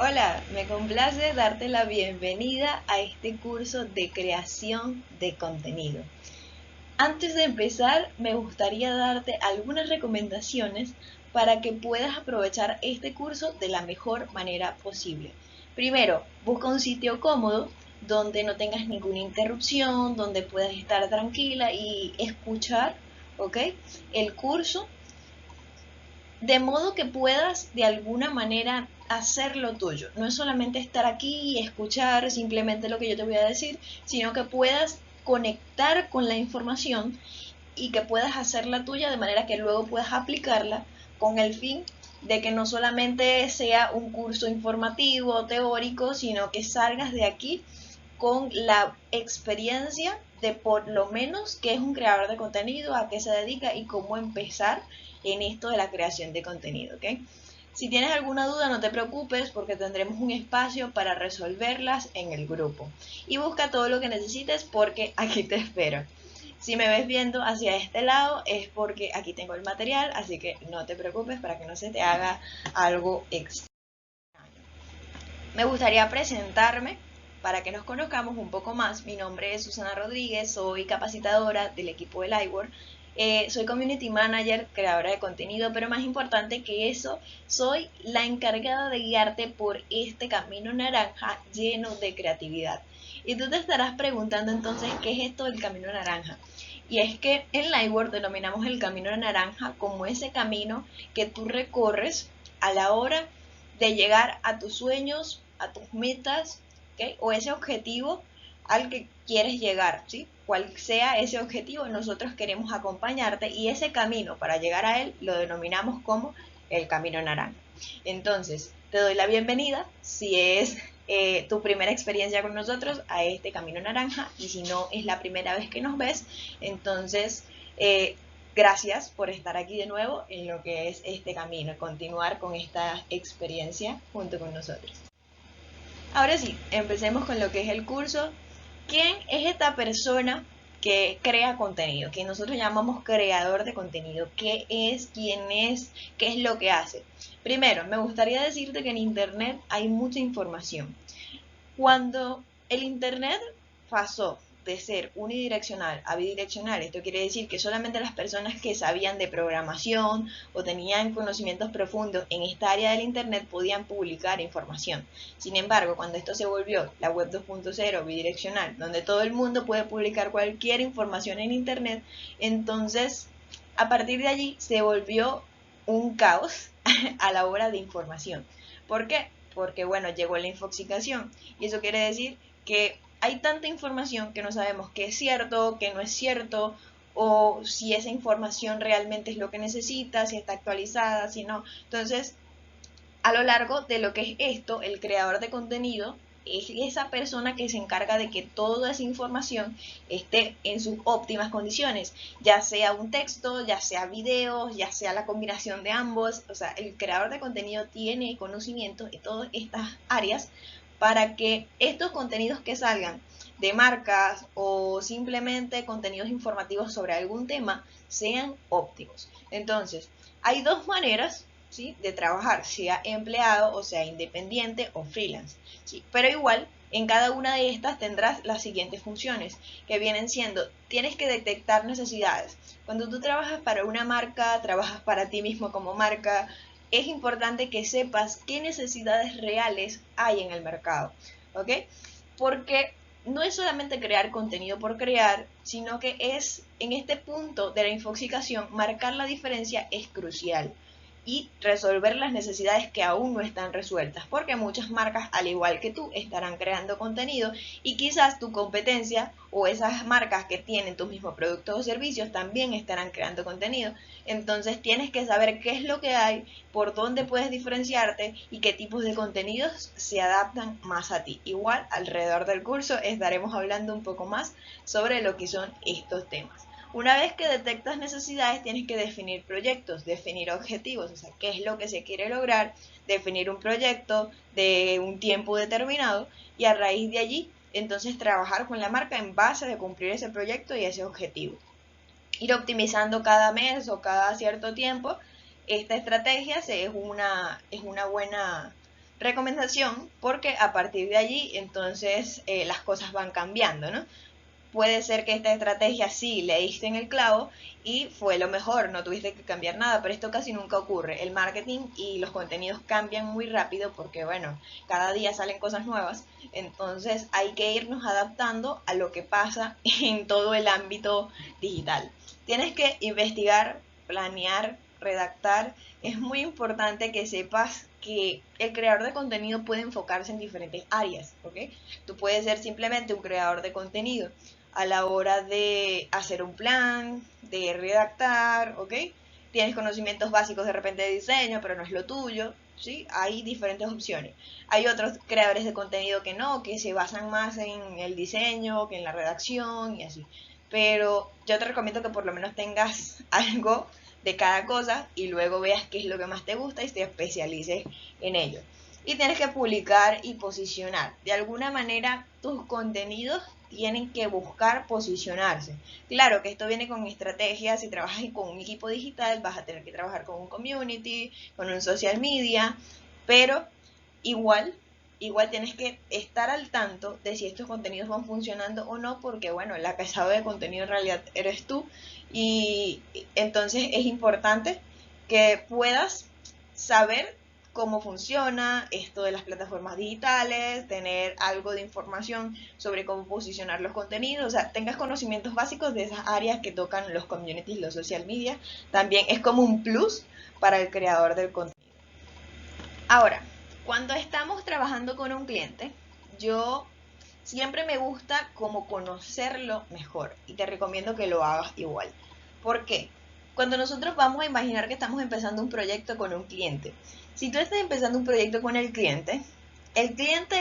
Hola, me complace darte la bienvenida a este curso de creación de contenido. Antes de empezar, me gustaría darte algunas recomendaciones para que puedas aprovechar este curso de la mejor manera posible. Primero, busca un sitio cómodo donde no tengas ninguna interrupción, donde puedas estar tranquila y escuchar, ¿ok? El curso de modo que puedas de alguna manera hacer lo tuyo. No es solamente estar aquí y escuchar simplemente lo que yo te voy a decir, sino que puedas conectar con la información y que puedas hacerla tuya de manera que luego puedas aplicarla con el fin de que no solamente sea un curso informativo o teórico, sino que salgas de aquí con la experiencia de por lo menos qué es un creador de contenido, a qué se dedica y cómo empezar en esto de la creación de contenido, ¿ok? Si tienes alguna duda, no te preocupes porque tendremos un espacio para resolverlas en el grupo. Y busca todo lo que necesites porque aquí te espero. Si me ves viendo hacia este lado es porque aquí tengo el material, así que no te preocupes para que no se te haga algo extraño. Me gustaría presentarme para que nos conozcamos un poco más. Mi nombre es Susana Rodríguez, soy capacitadora del equipo de Lightwork. Soy community manager, creadora de contenido, pero más importante que eso, soy la encargada de guiarte por este camino naranja lleno de creatividad. Y tú te estarás preguntando entonces, ¿qué es esto del camino naranja? Y es que en Lightwork denominamos el camino naranja como ese camino que tú recorres a la hora de llegar a tus sueños, a tus metas, ¿okay? O ese objetivo al que quieres llegar, ¿sí? Cual sea ese objetivo, nosotros queremos acompañarte y ese camino para llegar a él lo denominamos como el camino naranja. Entonces, te doy la bienvenida si es tu primera experiencia con nosotros a este camino naranja y si no es la primera vez que nos ves, entonces gracias por estar aquí de nuevo en lo que es este camino, continuar con esta experiencia junto con nosotros. Ahora sí, empecemos con lo que es el curso. ¿Quién es esta persona que crea contenido? Que nosotros llamamos creador de contenido. ¿Qué es? ¿Quién es? ¿Qué es lo que hace? Primero, me gustaría decirte que en Internet hay mucha información. Cuando el Internet pasó de ser unidireccional a bidireccional, esto quiere decir que solamente las personas que sabían de programación o tenían conocimientos profundos en esta área del Internet podían publicar información. Sin embargo, cuando esto se volvió la web 2.0 bidireccional, donde todo el mundo puede publicar cualquier información en Internet, entonces a partir de allí se volvió un caos a la hora de información. ¿Por qué? Porque bueno, llegó la infoxicación y eso quiere decir que hay tanta información que no sabemos qué es cierto, qué no es cierto, o si esa información realmente es lo que necesita, si está actualizada, si no. Entonces, a lo largo de lo que es esto, el creador de contenido es esa persona que se encarga de que toda esa información esté en sus óptimas condiciones, ya sea un texto, ya sea videos, ya sea la combinación de ambos. O sea, el creador de contenido tiene conocimiento de todas estas áreas para que estos contenidos que salgan de marcas o simplemente contenidos informativos sobre algún tema sean óptimos. Entonces, hay dos maneras, ¿sí?, de trabajar, sea empleado o sea independiente o freelance, ¿sí? Pero igual en cada una de estas tendrás las siguientes funciones, que vienen siendo, tienes que detectar necesidades. Cuando tú trabajas para una marca, trabajas para ti mismo como marca, es importante que sepas qué necesidades reales hay en el mercado, ¿ok? Porque no es solamente crear contenido por crear, sino que es en este punto de la infoxicación, marcar la diferencia es crucial y resolver las necesidades que aún no están resueltas, porque muchas marcas, al igual que tú, estarán creando contenido y quizás tu competencia o esas marcas que tienen tus mismos productos o servicios también estarán creando contenido. Entonces tienes que saber qué es lo que hay, por dónde puedes diferenciarte y qué tipos de contenidos se adaptan más a ti. Igual, alrededor del curso estaremos hablando un poco más sobre lo que son estos temas. Una vez que detectas necesidades, tienes que definir proyectos, definir objetivos, o sea, qué es lo que se quiere lograr, definir un proyecto de un tiempo determinado y a raíz de allí, entonces trabajar con la marca en base de cumplir ese proyecto y ese objetivo. Ir optimizando cada mes o cada cierto tiempo esta estrategia es una buena Recomendación, porque a partir de allí entonces las cosas van cambiando, ¿no? Puede ser que esta estrategia sí le diste en el clavo y fue lo mejor, no tuviste que cambiar nada, pero esto casi nunca ocurre. El marketing y los contenidos cambian muy rápido porque, bueno, cada día salen cosas nuevas, entonces hay que irnos adaptando a lo que pasa en todo el ámbito digital. Tienes que investigar, planear, redactar. Es muy importante que sepas que el creador de contenido puede enfocarse en diferentes áreas, ¿ok? Tú puedes ser simplemente un creador de contenido a la hora de hacer un plan, de redactar, ¿ok? Tienes conocimientos básicos de repente de diseño, pero no es lo tuyo, ¿sí? Hay diferentes opciones. Hay otros creadores de contenido que no, que se basan más en el diseño, que en la redacción y así. Pero yo te recomiendo que por lo menos tengas algo de cada cosa y luego veas qué es lo que más te gusta y te especialices en ello. Y tienes que publicar y posicionar. De alguna manera tus contenidos tienen que buscar posicionarse. Claro que esto viene con estrategias. Si trabajas con un equipo digital vas a tener que trabajar con un community, con un social media, pero igual tienes que estar al tanto de si estos contenidos van funcionando o no, porque bueno, la que sabe de contenido en realidad eres tú, y entonces es importante que puedas saber cómo funciona esto de las plataformas digitales, tener algo de información sobre cómo posicionar los contenidos, o sea, tengas conocimientos básicos de esas áreas que tocan los communities, los social media, también es como un plus para el creador del contenido. Ahora, cuando estamos trabajando con un cliente, yo siempre me gusta como conocerlo mejor y te recomiendo que lo hagas igual. ¿Por qué? Cuando nosotros vamos a imaginar que estamos empezando un proyecto con un cliente, si tú estás empezando un proyecto con el cliente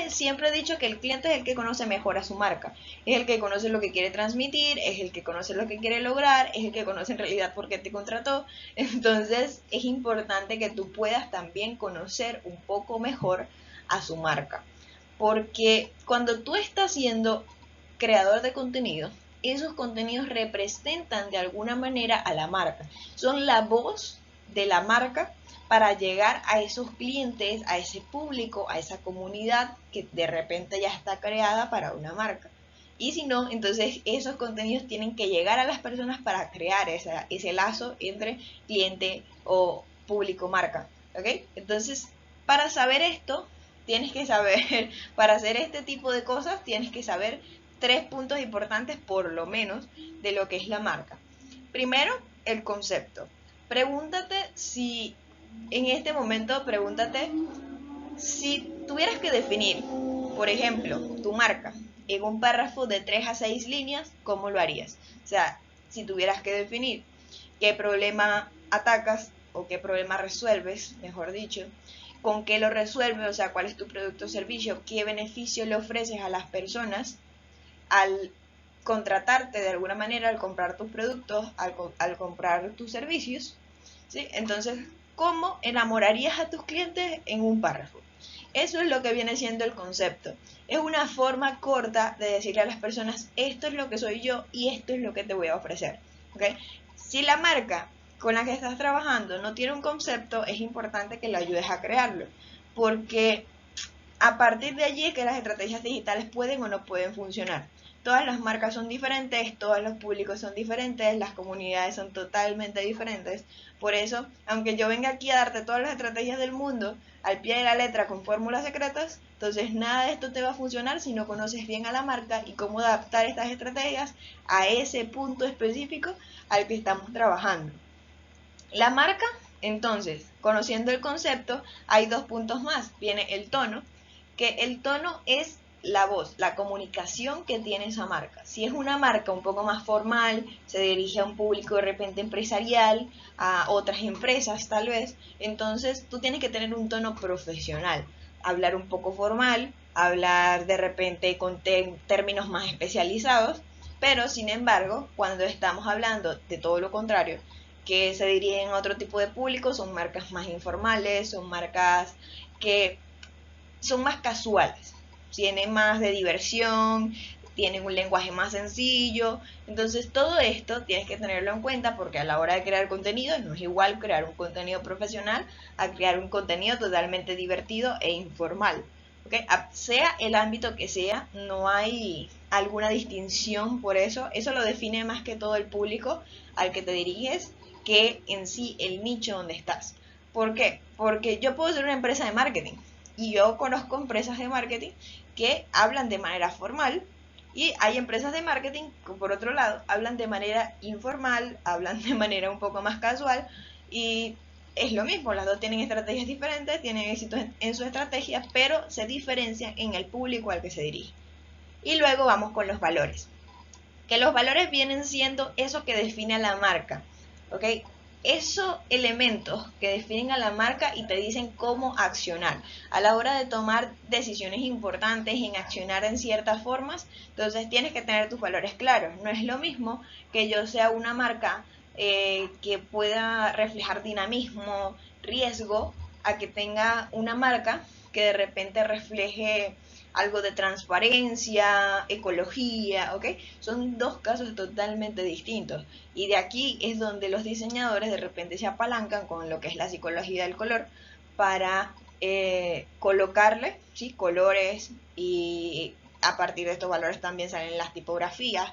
siempre he dicho que el cliente es el que conoce mejor a su marca, es el que conoce lo que quiere transmitir, es el que conoce lo que quiere lograr, es el que conoce en realidad por qué te contrató. Entonces es importante que tú puedas también conocer un poco mejor a su marca, porque cuando tú estás siendo creador de contenido, esos contenidos representan de alguna manera a la marca, son la voz de la marca para llegar a esos clientes, a ese público, a esa comunidad que de repente ya está creada para una marca. Y si no, entonces esos contenidos tienen que llegar a las personas para crear ese lazo entre cliente o público-marca. ¿Ok? Entonces, para saber esto, tienes que saber, para hacer este tipo de cosas, tienes que saber 3 puntos importantes por lo menos de lo que es la marca. Primero, el concepto. Pregúntate si en este momento, pregúntate si tuvieras que definir, por ejemplo, tu marca en un párrafo de 3 a 6 líneas, ¿cómo lo harías? O sea, si tuvieras que definir qué problema atacas o qué problema resuelves, mejor dicho, con qué lo resuelves, o sea, cuál es tu producto o servicio, qué beneficio le ofreces a las personas al contratarte de alguna manera, al comprar tus productos, al comprar tus servicios, ¿sí? Entonces, ¿cómo enamorarías a tus clientes en un párrafo? Eso es lo que viene siendo el concepto. Es una forma corta de decirle a las personas, esto es lo que soy yo y esto es lo que te voy a ofrecer. ¿Okay? Si la marca con la que estás trabajando no tiene un concepto, es importante que la ayudes a crearlo, porque a partir de allí es que las estrategias digitales pueden o no pueden funcionar. Todas las marcas son diferentes, todos los públicos son diferentes, las comunidades son totalmente diferentes. Por eso, aunque yo venga aquí a darte todas las estrategias del mundo, al pie de la letra con fórmulas secretas, entonces nada de esto te va a funcionar si no conoces bien a la marca y cómo adaptar estas estrategias a ese punto específico al que estamos trabajando. La marca, entonces, conociendo el concepto, hay 2 puntos más. Viene el tono, que el tono es la voz, la comunicación que tiene esa marca. Si es una marca un poco más formal, se dirige a un público de repente empresarial, a otras empresas tal vez, entonces tú tienes que tener un tono profesional, hablar un poco formal, hablar de repente con términos más especializados, pero sin embargo, cuando estamos hablando de todo lo contrario, que se dirigen a otro tipo de público, son marcas más informales, son marcas que son más casuales, tienen más de diversión, tienen un lenguaje más sencillo. Entonces todo esto tienes que tenerlo en cuenta porque a la hora de crear contenido no es igual crear un contenido profesional a crear un contenido totalmente divertido e informal. ¿Okay? Sea el ámbito que sea, no hay alguna distinción por eso. Eso lo define más que todo el público al que te diriges que en sí el nicho donde estás. ¿Por qué? Porque yo puedo ser una empresa de marketing y yo conozco empresas de marketing que hablan de manera formal y hay empresas de marketing que por otro lado hablan de manera informal, hablan de manera un poco más casual y es lo mismo, las dos tienen estrategias diferentes, tienen éxito en su estrategia, pero se diferencian en el público al que se dirige. Y luego vamos con los valores, que los valores vienen siendo eso que define a la marca, ¿ok? Esos elementos que definen a la marca y te dicen cómo accionar a la hora de tomar decisiones importantes, en accionar en ciertas formas. Entonces tienes que tener tus valores claros. No es lo mismo que yo sea una marca que pueda reflejar dinamismo, riesgo, a que tenga una marca que de repente refleje algo de transparencia, ecología, ¿ok? Son dos casos totalmente distintos. Y de aquí es donde los diseñadores de repente se apalancan con lo que es la psicología del color para colocarle, ¿sí?, colores, y a partir de estos valores también salen las tipografías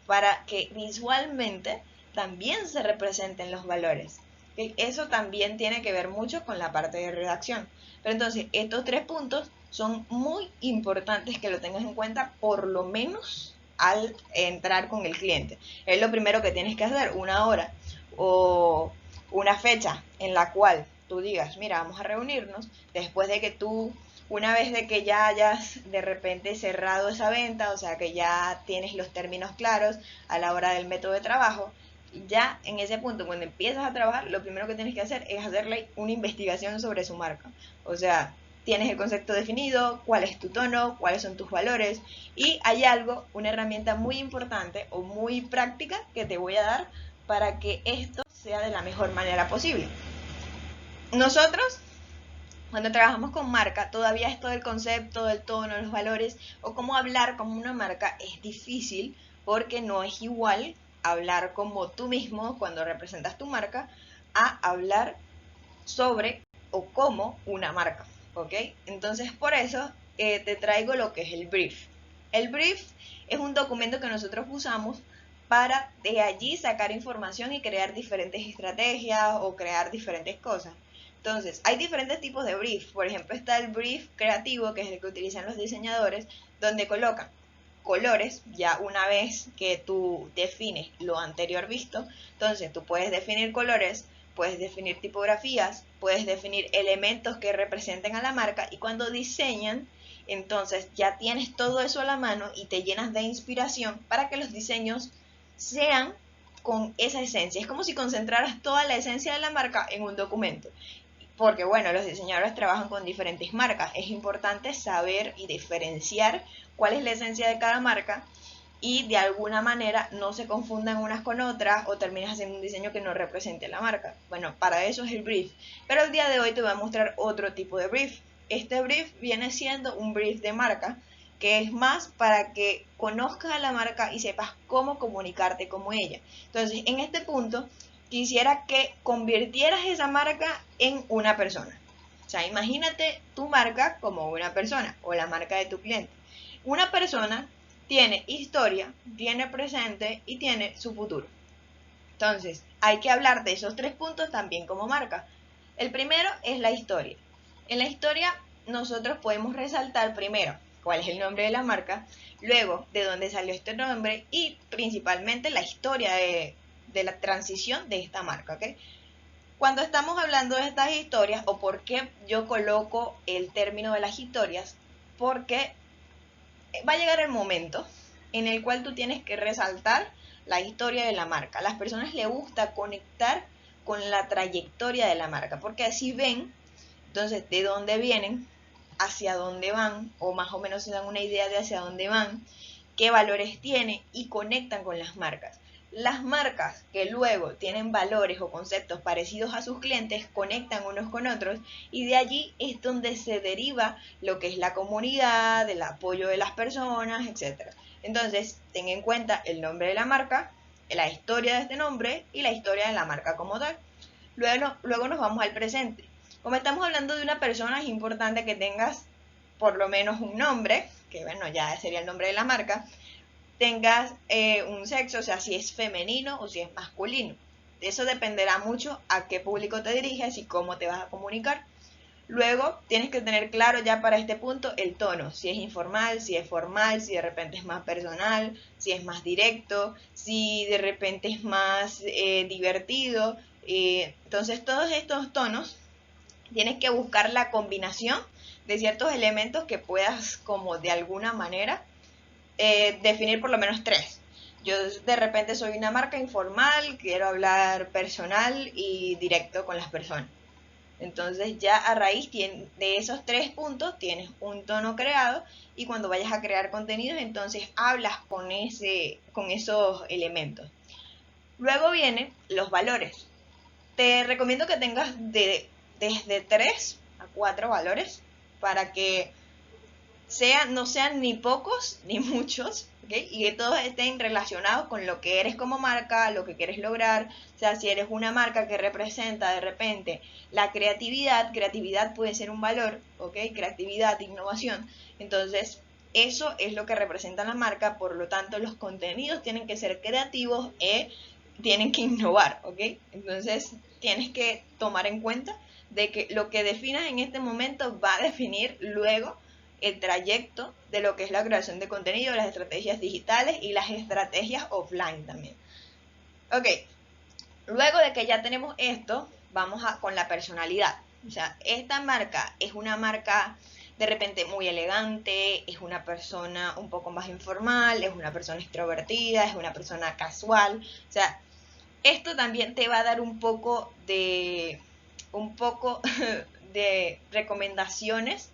para que visualmente también se representen los valores. ¿Okay? Eso también tiene que ver mucho con la parte de redacción. Pero entonces estos tres puntos son muy importantes que lo tengas en cuenta por lo menos al entrar con el cliente. Es lo primero que tienes que hacer, una hora o una fecha en la cual tú digas, mira, vamos a reunirnos después de que tú, una vez de que ya hayas de repente cerrado esa venta, o sea que ya tienes los términos claros a la hora del método de trabajo, ya en ese punto cuando empiezas a trabajar, lo primero que tienes que hacer es hacerle una investigación sobre su marca. O sea, tienes el concepto definido, cuál es tu tono, cuáles son tus valores, y hay algo, una herramienta muy importante o muy práctica que te voy a dar para que esto sea de la mejor manera posible. Nosotros, cuando trabajamos con marca, todavía esto del concepto, del tono, los valores o cómo hablar como una marca es difícil porque no es igual hablar como tú mismo cuando representas tu marca a hablar sobre o como una marca. ¿Ok? Entonces por eso te traigo lo que es el brief. El brief es un documento que nosotros usamos para de allí sacar información y crear diferentes estrategias o crear diferentes cosas. Entonces, hay diferentes tipos de brief. Por ejemplo, está el brief creativo, que es el que utilizan los diseñadores, donde colocan colores, ya una vez que tú defines lo anterior visto. Entonces, tú puedes definir colores, puedes definir tipografías, puedes definir elementos que representen a la marca, y cuando diseñan, entonces ya tienes todo eso a la mano y te llenas de inspiración para que los diseños sean con esa esencia. Es como si concentraras toda la esencia de la marca en un documento. Porque bueno, los diseñadores trabajan con diferentes marcas. Es importante saber y diferenciar cuál es la esencia de cada marca y de alguna manera no se confundan unas con otras o terminas haciendo un diseño que no represente la marca. Bueno, para eso es el brief. Pero el día de hoy te voy a mostrar otro tipo de brief. Este brief viene siendo un brief de marca, que es más para que conozcas a la marca y sepas cómo comunicarte como ella. Entonces, en este punto, quisiera que convirtieras esa marca en una persona. O sea, imagínate tu marca como una persona o la marca de tu cliente. Una persona tiene historia, tiene presente y tiene su futuro. Entonces, hay que hablar de esos tres puntos también como marca. El primero es la historia. En la historia nosotros podemos resaltar primero cuál es el nombre de la marca, luego de dónde salió este nombre y principalmente la historia de la transición de esta marca, ¿ok? Cuando estamos hablando de estas historias, o por qué yo coloco el término de las historias, porque va a llegar el momento en el cual tú tienes que resaltar la historia de la marca. A las personas les gusta conectar con la trayectoria de la marca, porque así ven, entonces, de dónde vienen, hacia dónde van, o más o menos se dan una idea de hacia dónde van, qué valores tiene y conectan con las marcas. Las marcas que luego tienen valores o conceptos parecidos a sus clientes conectan unos con otros y de allí es donde se deriva lo que es la comunidad, el apoyo de las personas, etc. Entonces, ten en cuenta el nombre de la marca, la historia de este nombre y la historia de la marca como tal. Luego nos vamos al presente. Como estamos hablando de una persona, es importante que tengas por lo menos un nombre, que bueno, ya sería el nombre de la marca, tengas un sexo, o sea, si es femenino o si es masculino. Eso dependerá mucho a qué público te diriges y cómo te vas a comunicar. Luego tienes que tener claro ya para este punto el tono, si es informal, si es formal, si de repente es más personal, si es más directo, si de repente es más divertido. Entonces todos estos tonos tienes que buscar la combinación de ciertos elementos que puedas como de alguna manera definir por lo menos tres. Yo de repente soy una marca informal, quiero hablar personal y directo con las personas. Entonces ya a raíz de esos tres puntos tienes un tono creado y cuando vayas a crear contenidos entonces hablas con esos elementos. Luego vienen los valores. Te recomiendo que tengas desde 3 a 4 valores para que no sean ni pocos ni muchos, ¿okay? Y que todos estén relacionados con lo que eres como marca, lo que quieres lograr. O sea, si eres una marca que representa de repente la creatividad puede ser un valor, ¿ok? Creatividad, innovación. Entonces, eso es lo que representa la marca, por lo tanto, los contenidos tienen que ser creativos e tienen que innovar, ¿ok? Entonces, tienes que tomar en cuenta de que lo que definas en este momento va a definir luego el trayecto de lo que es la creación de contenido, las estrategias digitales y las estrategias offline también. Ok, luego de que ya tenemos esto, vamos con la personalidad. O sea, esta marca es una marca de repente muy elegante, es una persona un poco más informal, es una persona extrovertida, es una persona casual. O sea, esto también te va a dar un poco de recomendaciones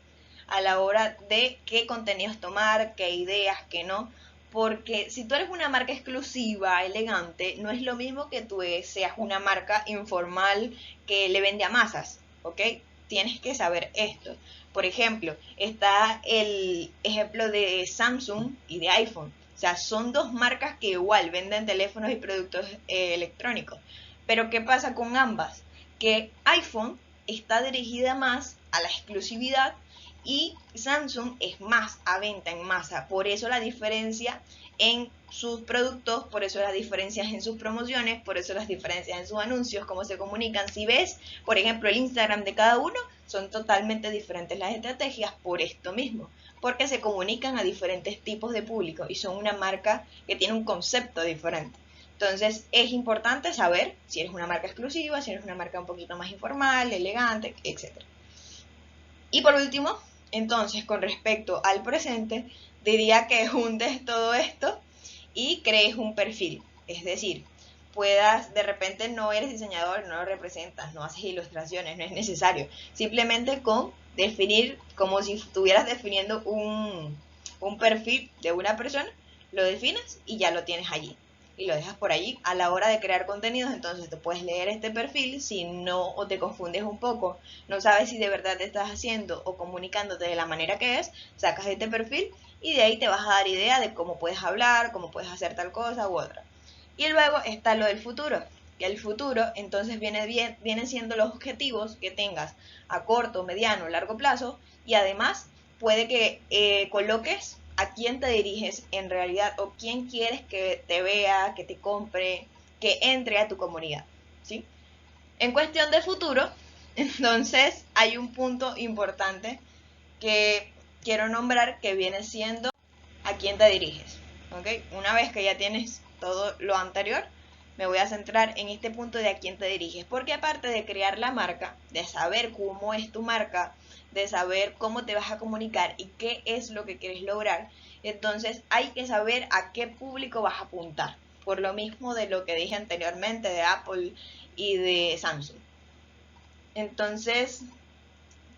a la hora de qué contenidos tomar, qué ideas, qué no. Porque si tú eres una marca exclusiva, elegante, no es lo mismo que tú seas una marca informal que le vende a masas, ¿ok? Tienes que saber esto. Por ejemplo, está el ejemplo de Samsung y de iPhone. O sea, son dos marcas que igual venden teléfonos y productos electrónicos. Pero ¿qué pasa con ambas? Que iPhone está dirigida más a la exclusividad y Samsung es más a venta en masa. Por eso la diferencia en sus productos, por eso las diferencias en sus promociones, por eso las diferencias en sus anuncios, cómo se comunican. Si ves, por ejemplo, el Instagram de cada uno, son totalmente diferentes las estrategias por esto mismo, porque se comunican a diferentes tipos de público y son una marca que tiene un concepto diferente. Entonces es importante saber si eres una marca exclusiva, si eres una marca un poquito más informal, elegante, etc. Y por último, entonces con respecto al presente, diría que juntes todo esto y crees un perfil. Es decir, puedas, de repente no eres diseñador, no lo representas, no haces ilustraciones, no es necesario. Simplemente con definir, como si estuvieras definiendo un perfil de una persona, lo defines y ya lo tienes allí. Y lo dejas por allí a la hora de crear contenidos, entonces tú puedes leer este perfil, si no o te confundes un poco, no sabes si de verdad te estás haciendo o comunicándote de la manera que es, sacas este perfil y de ahí te vas a dar idea de cómo puedes hablar, cómo puedes hacer tal cosa u otra. Y luego está lo del futuro, que el futuro entonces vienen siendo los objetivos que tengas a corto, mediano, largo plazo y además puede que coloques a quién te diriges en realidad o quién quieres que te vea, que te compre, que entre a tu comunidad, ¿sí? En cuestión de futuro, entonces hay un punto importante que quiero nombrar que viene siendo a quién te diriges, ¿ok? Una vez que ya tienes todo lo anterior, me voy a centrar en este punto de a quién te diriges, porque aparte de crear la marca, de saber cómo es tu marca, de saber cómo te vas a comunicar y qué es lo que quieres lograr, entonces hay que saber a qué público vas a apuntar, por lo mismo de lo que dije anteriormente de Apple y de Samsung. Entonces,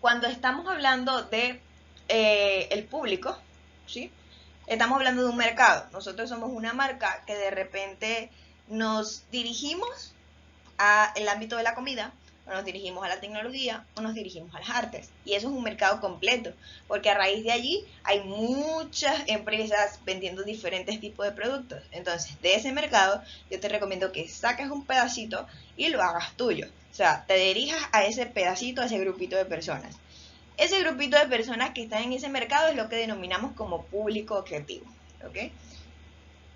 cuando estamos hablando de el público, ¿sí? Estamos hablando de un mercado. Nosotros somos una marca que de repente nos dirigimos al ámbito de la comida, o nos dirigimos a la tecnología, o nos dirigimos a las artes. Y eso es un mercado completo, porque a raíz de allí hay muchas empresas vendiendo diferentes tipos de productos. Entonces, de ese mercado, yo te recomiendo que saques un pedacito y lo hagas tuyo. O sea, te dirijas a ese pedacito, a ese grupito de personas. Ese grupito de personas que están en ese mercado es lo que denominamos como público objetivo, ¿ok?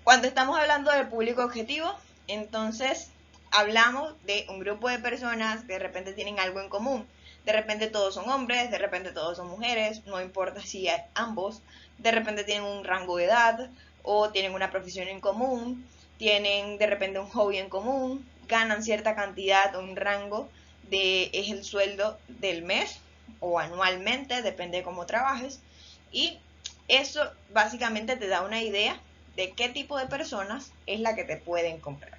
Cuando estamos hablando del público objetivo, entonces hablamos de un grupo de personas que de repente tienen algo en común. De repente todos son hombres, de repente todos son mujeres, no importa si ambos. De repente tienen un rango de edad o tienen una profesión en común, tienen de repente un hobby en común, ganan cierta cantidad o un rango es el sueldo del mes o anualmente, depende de cómo trabajes. Y eso básicamente te da una idea de qué tipo de personas es la que te pueden comprar.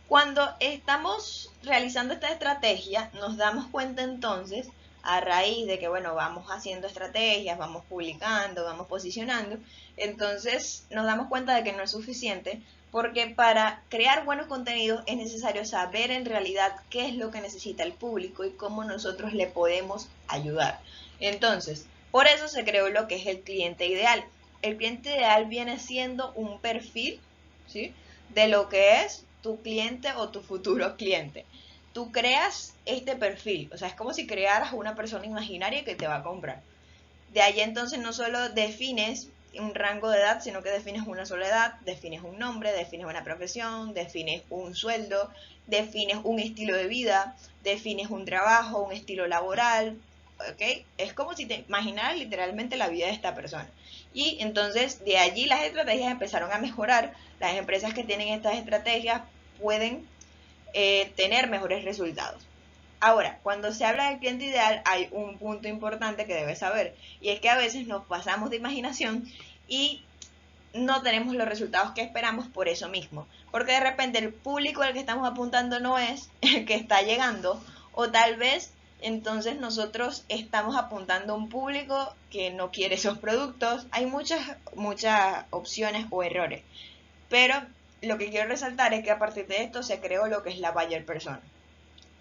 Cuando estamos realizando esta estrategia, nos damos cuenta entonces, a raíz de que, bueno, vamos haciendo estrategias, vamos publicando, vamos posicionando, entonces nos damos cuenta de que no es suficiente, porque para crear buenos contenidos es necesario saber en realidad qué es lo que necesita el público y cómo nosotros le podemos ayudar. Entonces, por eso se creó lo que es el cliente ideal. El cliente ideal viene siendo un perfil, ¿sí?, de lo que es tu cliente o tu futuro cliente. Tú creas este perfil, o sea, es como si crearas una persona imaginaria que te va a comprar. De ahí entonces no solo defines un rango de edad, sino que defines una sola edad, defines un nombre, defines una profesión, defines un sueldo, defines un estilo de vida, defines un trabajo, un estilo laboral, ¿ok? Es como si te imaginaras literalmente la vida de esta persona. Y entonces de allí las estrategias empezaron a mejorar. Las empresas que tienen estas estrategias pueden tener mejores resultados. Ahora, cuando se habla del cliente ideal hay un punto importante que debes saber, y es que a veces nos pasamos de imaginación y no tenemos los resultados que esperamos por eso mismo, porque de repente el público al que estamos apuntando no es el que está llegando, o tal vez entonces nosotros estamos apuntando a un público que no quiere esos productos. Hay muchas opciones o errores, pero lo que quiero resaltar es que a partir de esto se creó lo que es la buyer persona.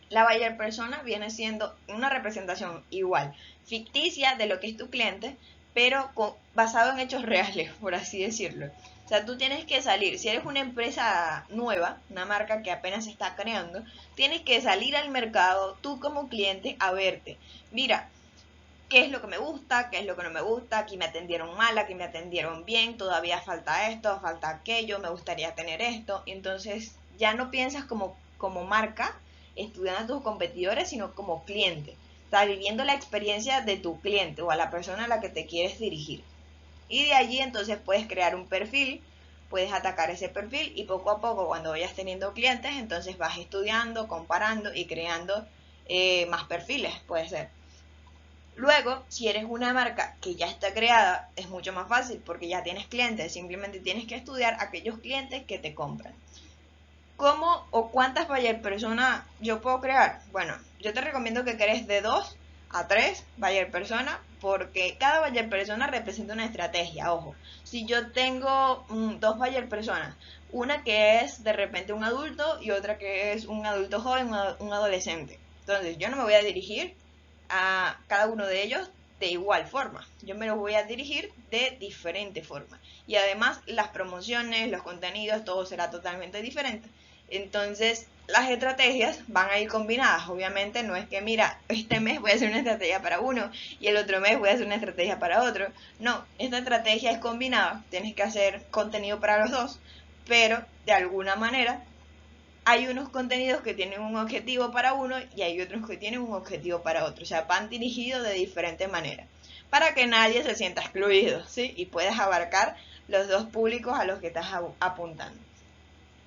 La buyer persona viene siendo una representación igual, ficticia de lo que es tu cliente, pero basado en hechos reales, por así decirlo. O sea, tú tienes que salir, si eres una empresa nueva, una marca que apenas se está creando, tienes que salir al mercado, tú como cliente, a verte. Mira, qué es lo que me gusta, qué es lo que no me gusta, aquí me atendieron mal, aquí me atendieron bien, todavía falta esto, falta aquello, me gustaría tener esto. Y entonces ya no piensas como marca, estudiando a tus competidores, sino como cliente. Estás viviendo la experiencia de tu cliente o a la persona a la que te quieres dirigir. Y de allí entonces puedes crear un perfil, puedes atacar ese perfil y poco a poco cuando vayas teniendo clientes, entonces vas estudiando, comparando y creando más perfiles, puede ser. Luego, si eres una marca que ya está creada, es mucho más fácil porque ya tienes clientes, simplemente tienes que estudiar aquellos clientes que te compran. ¿Cómo o cuántas buyer personas yo puedo crear? Bueno, yo te recomiendo que crees de 2 a 3 buyer personas, porque cada buyer persona representa una estrategia. Ojo, si yo tengo 2 buyer personas, una que es de repente un adulto y otra que es un adulto joven, un adolescente, entonces yo no me voy a dirigir a cada uno de ellos de igual forma, yo me los voy a dirigir de diferente forma, y además las promociones, los contenidos, todo será totalmente diferente. Entonces las estrategias van a ir combinadas. Obviamente no es que, mira, este mes voy a hacer una estrategia para uno y el otro mes voy a hacer una estrategia para otro. No, esta estrategia es combinada, tienes que hacer contenido para los dos, pero de alguna manera hay unos contenidos que tienen un objetivo para uno y hay otros que tienen un objetivo para otro. O sea, van dirigidos de diferente manera, para que nadie se sienta excluido, ¿sí? Y puedas abarcar los dos públicos a los que estás apuntando.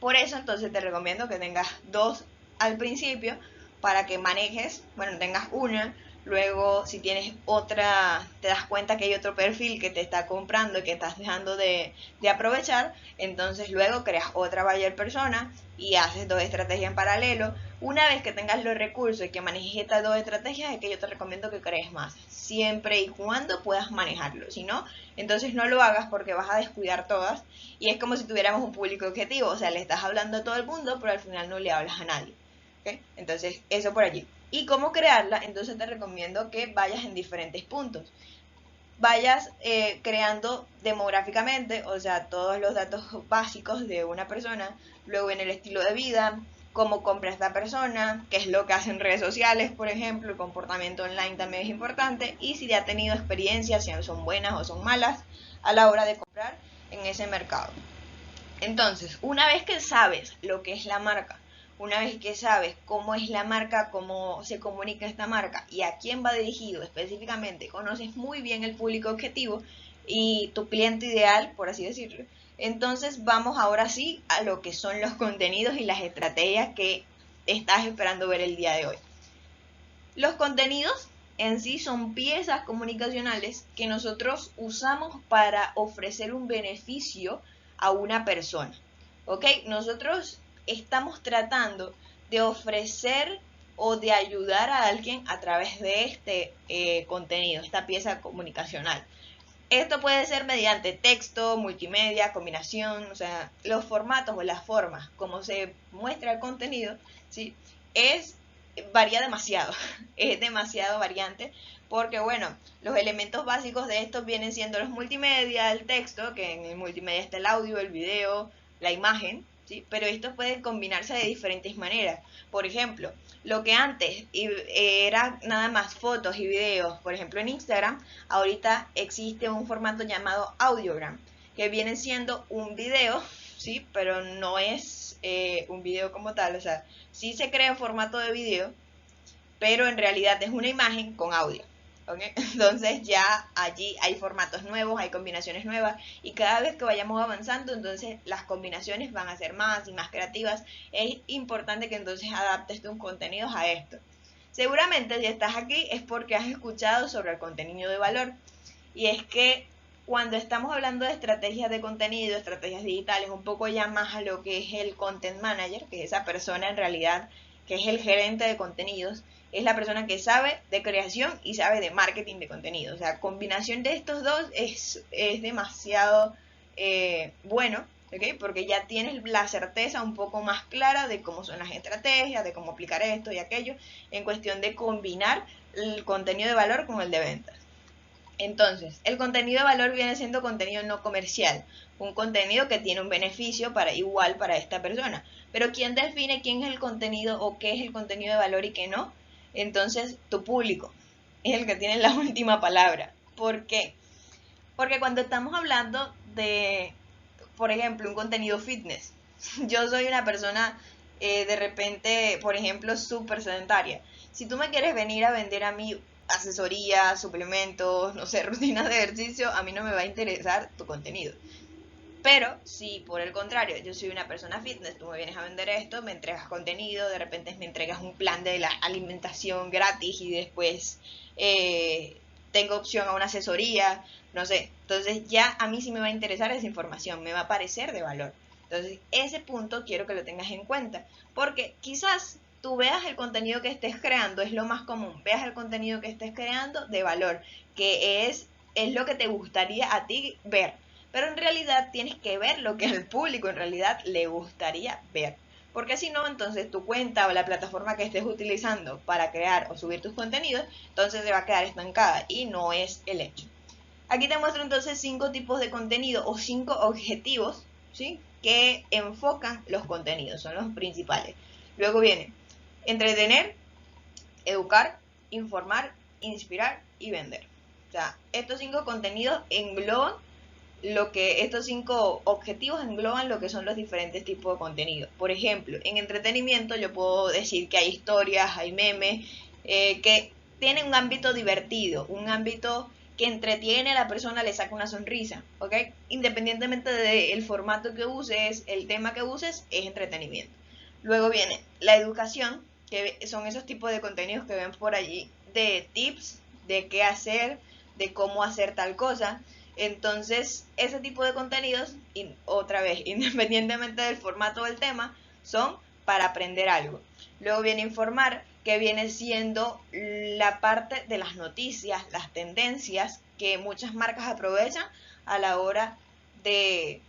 Por eso entonces te recomiendo que tengas 2 al principio, para que manejes, bueno, tengas una, luego si tienes otra, te das cuenta que hay otro perfil que te está comprando y que estás dejando de aprovechar, entonces luego creas otra buyer persona y haces 2 estrategias en paralelo, Una vez que tengas los recursos y que manejes estas dos estrategias, es que yo te recomiendo que crees más, siempre y cuando puedas manejarlo. Si no, entonces no lo hagas porque vas a descuidar todas y es como si tuviéramos un público objetivo, o sea, le estás hablando a todo el mundo, pero al final no le hablas a nadie. ¿Okay? Entonces, eso por allí. ¿Y cómo crearla? Entonces te recomiendo que vayas en diferentes puntos. Vayas creando demográficamente, o sea, todos los datos básicos de una persona, luego en el estilo de vida, cómo compra esta persona, qué es lo que hace en redes sociales, por ejemplo, el comportamiento online también es importante, y si ya ha tenido experiencias, si son buenas o son malas, a la hora de comprar en ese mercado. Entonces, una vez que sabes lo que es la marca, una vez que sabes cómo es la marca, cómo se comunica esta marca y a quién va dirigido específicamente, conoces muy bien el público objetivo y tu cliente ideal, por así decirlo, entonces vamos ahora sí a lo que son los contenidos y las estrategias que estás esperando ver el día de hoy. Los contenidos en sí son piezas comunicacionales que nosotros usamos para ofrecer un beneficio a una persona. ¿Ok? Nosotros estamos tratando de ofrecer o de ayudar a alguien a través de este contenido, esta pieza comunicacional. Esto puede ser mediante texto, multimedia, combinación, o sea, los formatos o las formas como se muestra el contenido, ¿sí? Varía demasiado, es demasiado variante, porque bueno, los elementos básicos de esto vienen siendo los multimedia, el texto, que en el multimedia está el audio, el video, la imagen, ¿sí? Pero estos pueden combinarse de diferentes maneras. Por ejemplo, lo que antes era nada más fotos y videos, por ejemplo en Instagram, ahorita existe un formato llamado Audiogram, que viene siendo un video, ¿sí? Pero no es un video como tal, o sea, sí se crea en formato de video, pero en realidad es una imagen con audio. ¿Okay? Entonces ya allí hay formatos nuevos, hay combinaciones nuevas y cada vez que vayamos avanzando, entonces las combinaciones van a ser más y más creativas. Es importante que entonces adaptes tus contenidos a esto. Seguramente si estás aquí es porque has escuchado sobre el contenido de valor, y es que cuando estamos hablando de estrategias de contenido, estrategias digitales, un poco ya más a lo que es el content manager, que es esa persona en realidad que es el gerente de contenidos, es la persona que sabe de creación y sabe de marketing de contenido. O sea, combinación de estos dos es demasiado bueno, ¿okay? Porque ya tienes la certeza un poco más clara de cómo son las estrategias, de cómo aplicar esto y aquello, en cuestión de combinar el contenido de valor con el de ventas. Entonces, el contenido de valor viene siendo contenido no comercial, un contenido que tiene un beneficio igual para esta persona. Pero ¿quién define quién es el contenido o qué es el contenido de valor y qué no? Entonces, tu público es el que tiene la última palabra. ¿Por qué? Porque cuando estamos hablando de, por ejemplo, un contenido fitness, yo soy una persona de repente, por ejemplo, súper sedentaria. Si tú me quieres venir a vender a mí asesoría, suplementos, no sé, rutinas de ejercicio, a mí no me va a interesar tu contenido. Pero si por el contrario yo soy una persona fitness, tú me vienes a vender esto, me entregas contenido, de repente me entregas un plan de la alimentación gratis y después tengo opción a una asesoría, no sé, entonces ya a mí sí me va a interesar esa información, me va a parecer de valor. Entonces ese punto quiero que lo tengas en cuenta, porque quizás tú veas el contenido que estés creando, es lo más común, veas el contenido que estés creando de valor, que es lo que te gustaría a ti ver, pero en realidad tienes que ver lo que al público en realidad le gustaría ver. Porque si no, entonces tu cuenta o la plataforma que estés utilizando para crear o subir tus contenidos, entonces se va a quedar estancada y no es el hecho. Aquí te muestro entonces 5 tipos de contenido o 5 objetivos, ¿sí? Que enfocan los contenidos, son los principales. Luego viene entretener, educar, informar, inspirar y vender. O sea, estos 5 contenidos engloban estos 5 objetivos engloban lo que son los diferentes tipos de contenido. Por ejemplo, en entretenimiento yo puedo decir que hay historias, hay memes, que tienen un ámbito divertido, un ámbito que entretiene a la persona, le saca una sonrisa, ¿ok? Independientemente del formato que uses, el tema que uses, es entretenimiento. Luego viene la educación, que son esos tipos de contenidos que ven por allí, de tips, de qué hacer, de cómo hacer tal cosa. Entonces, ese tipo de contenidos, otra vez, independientemente del formato o del tema, son para aprender algo. Luego viene informar, que viene siendo la parte de las noticias, las tendencias que muchas marcas aprovechan a la hora de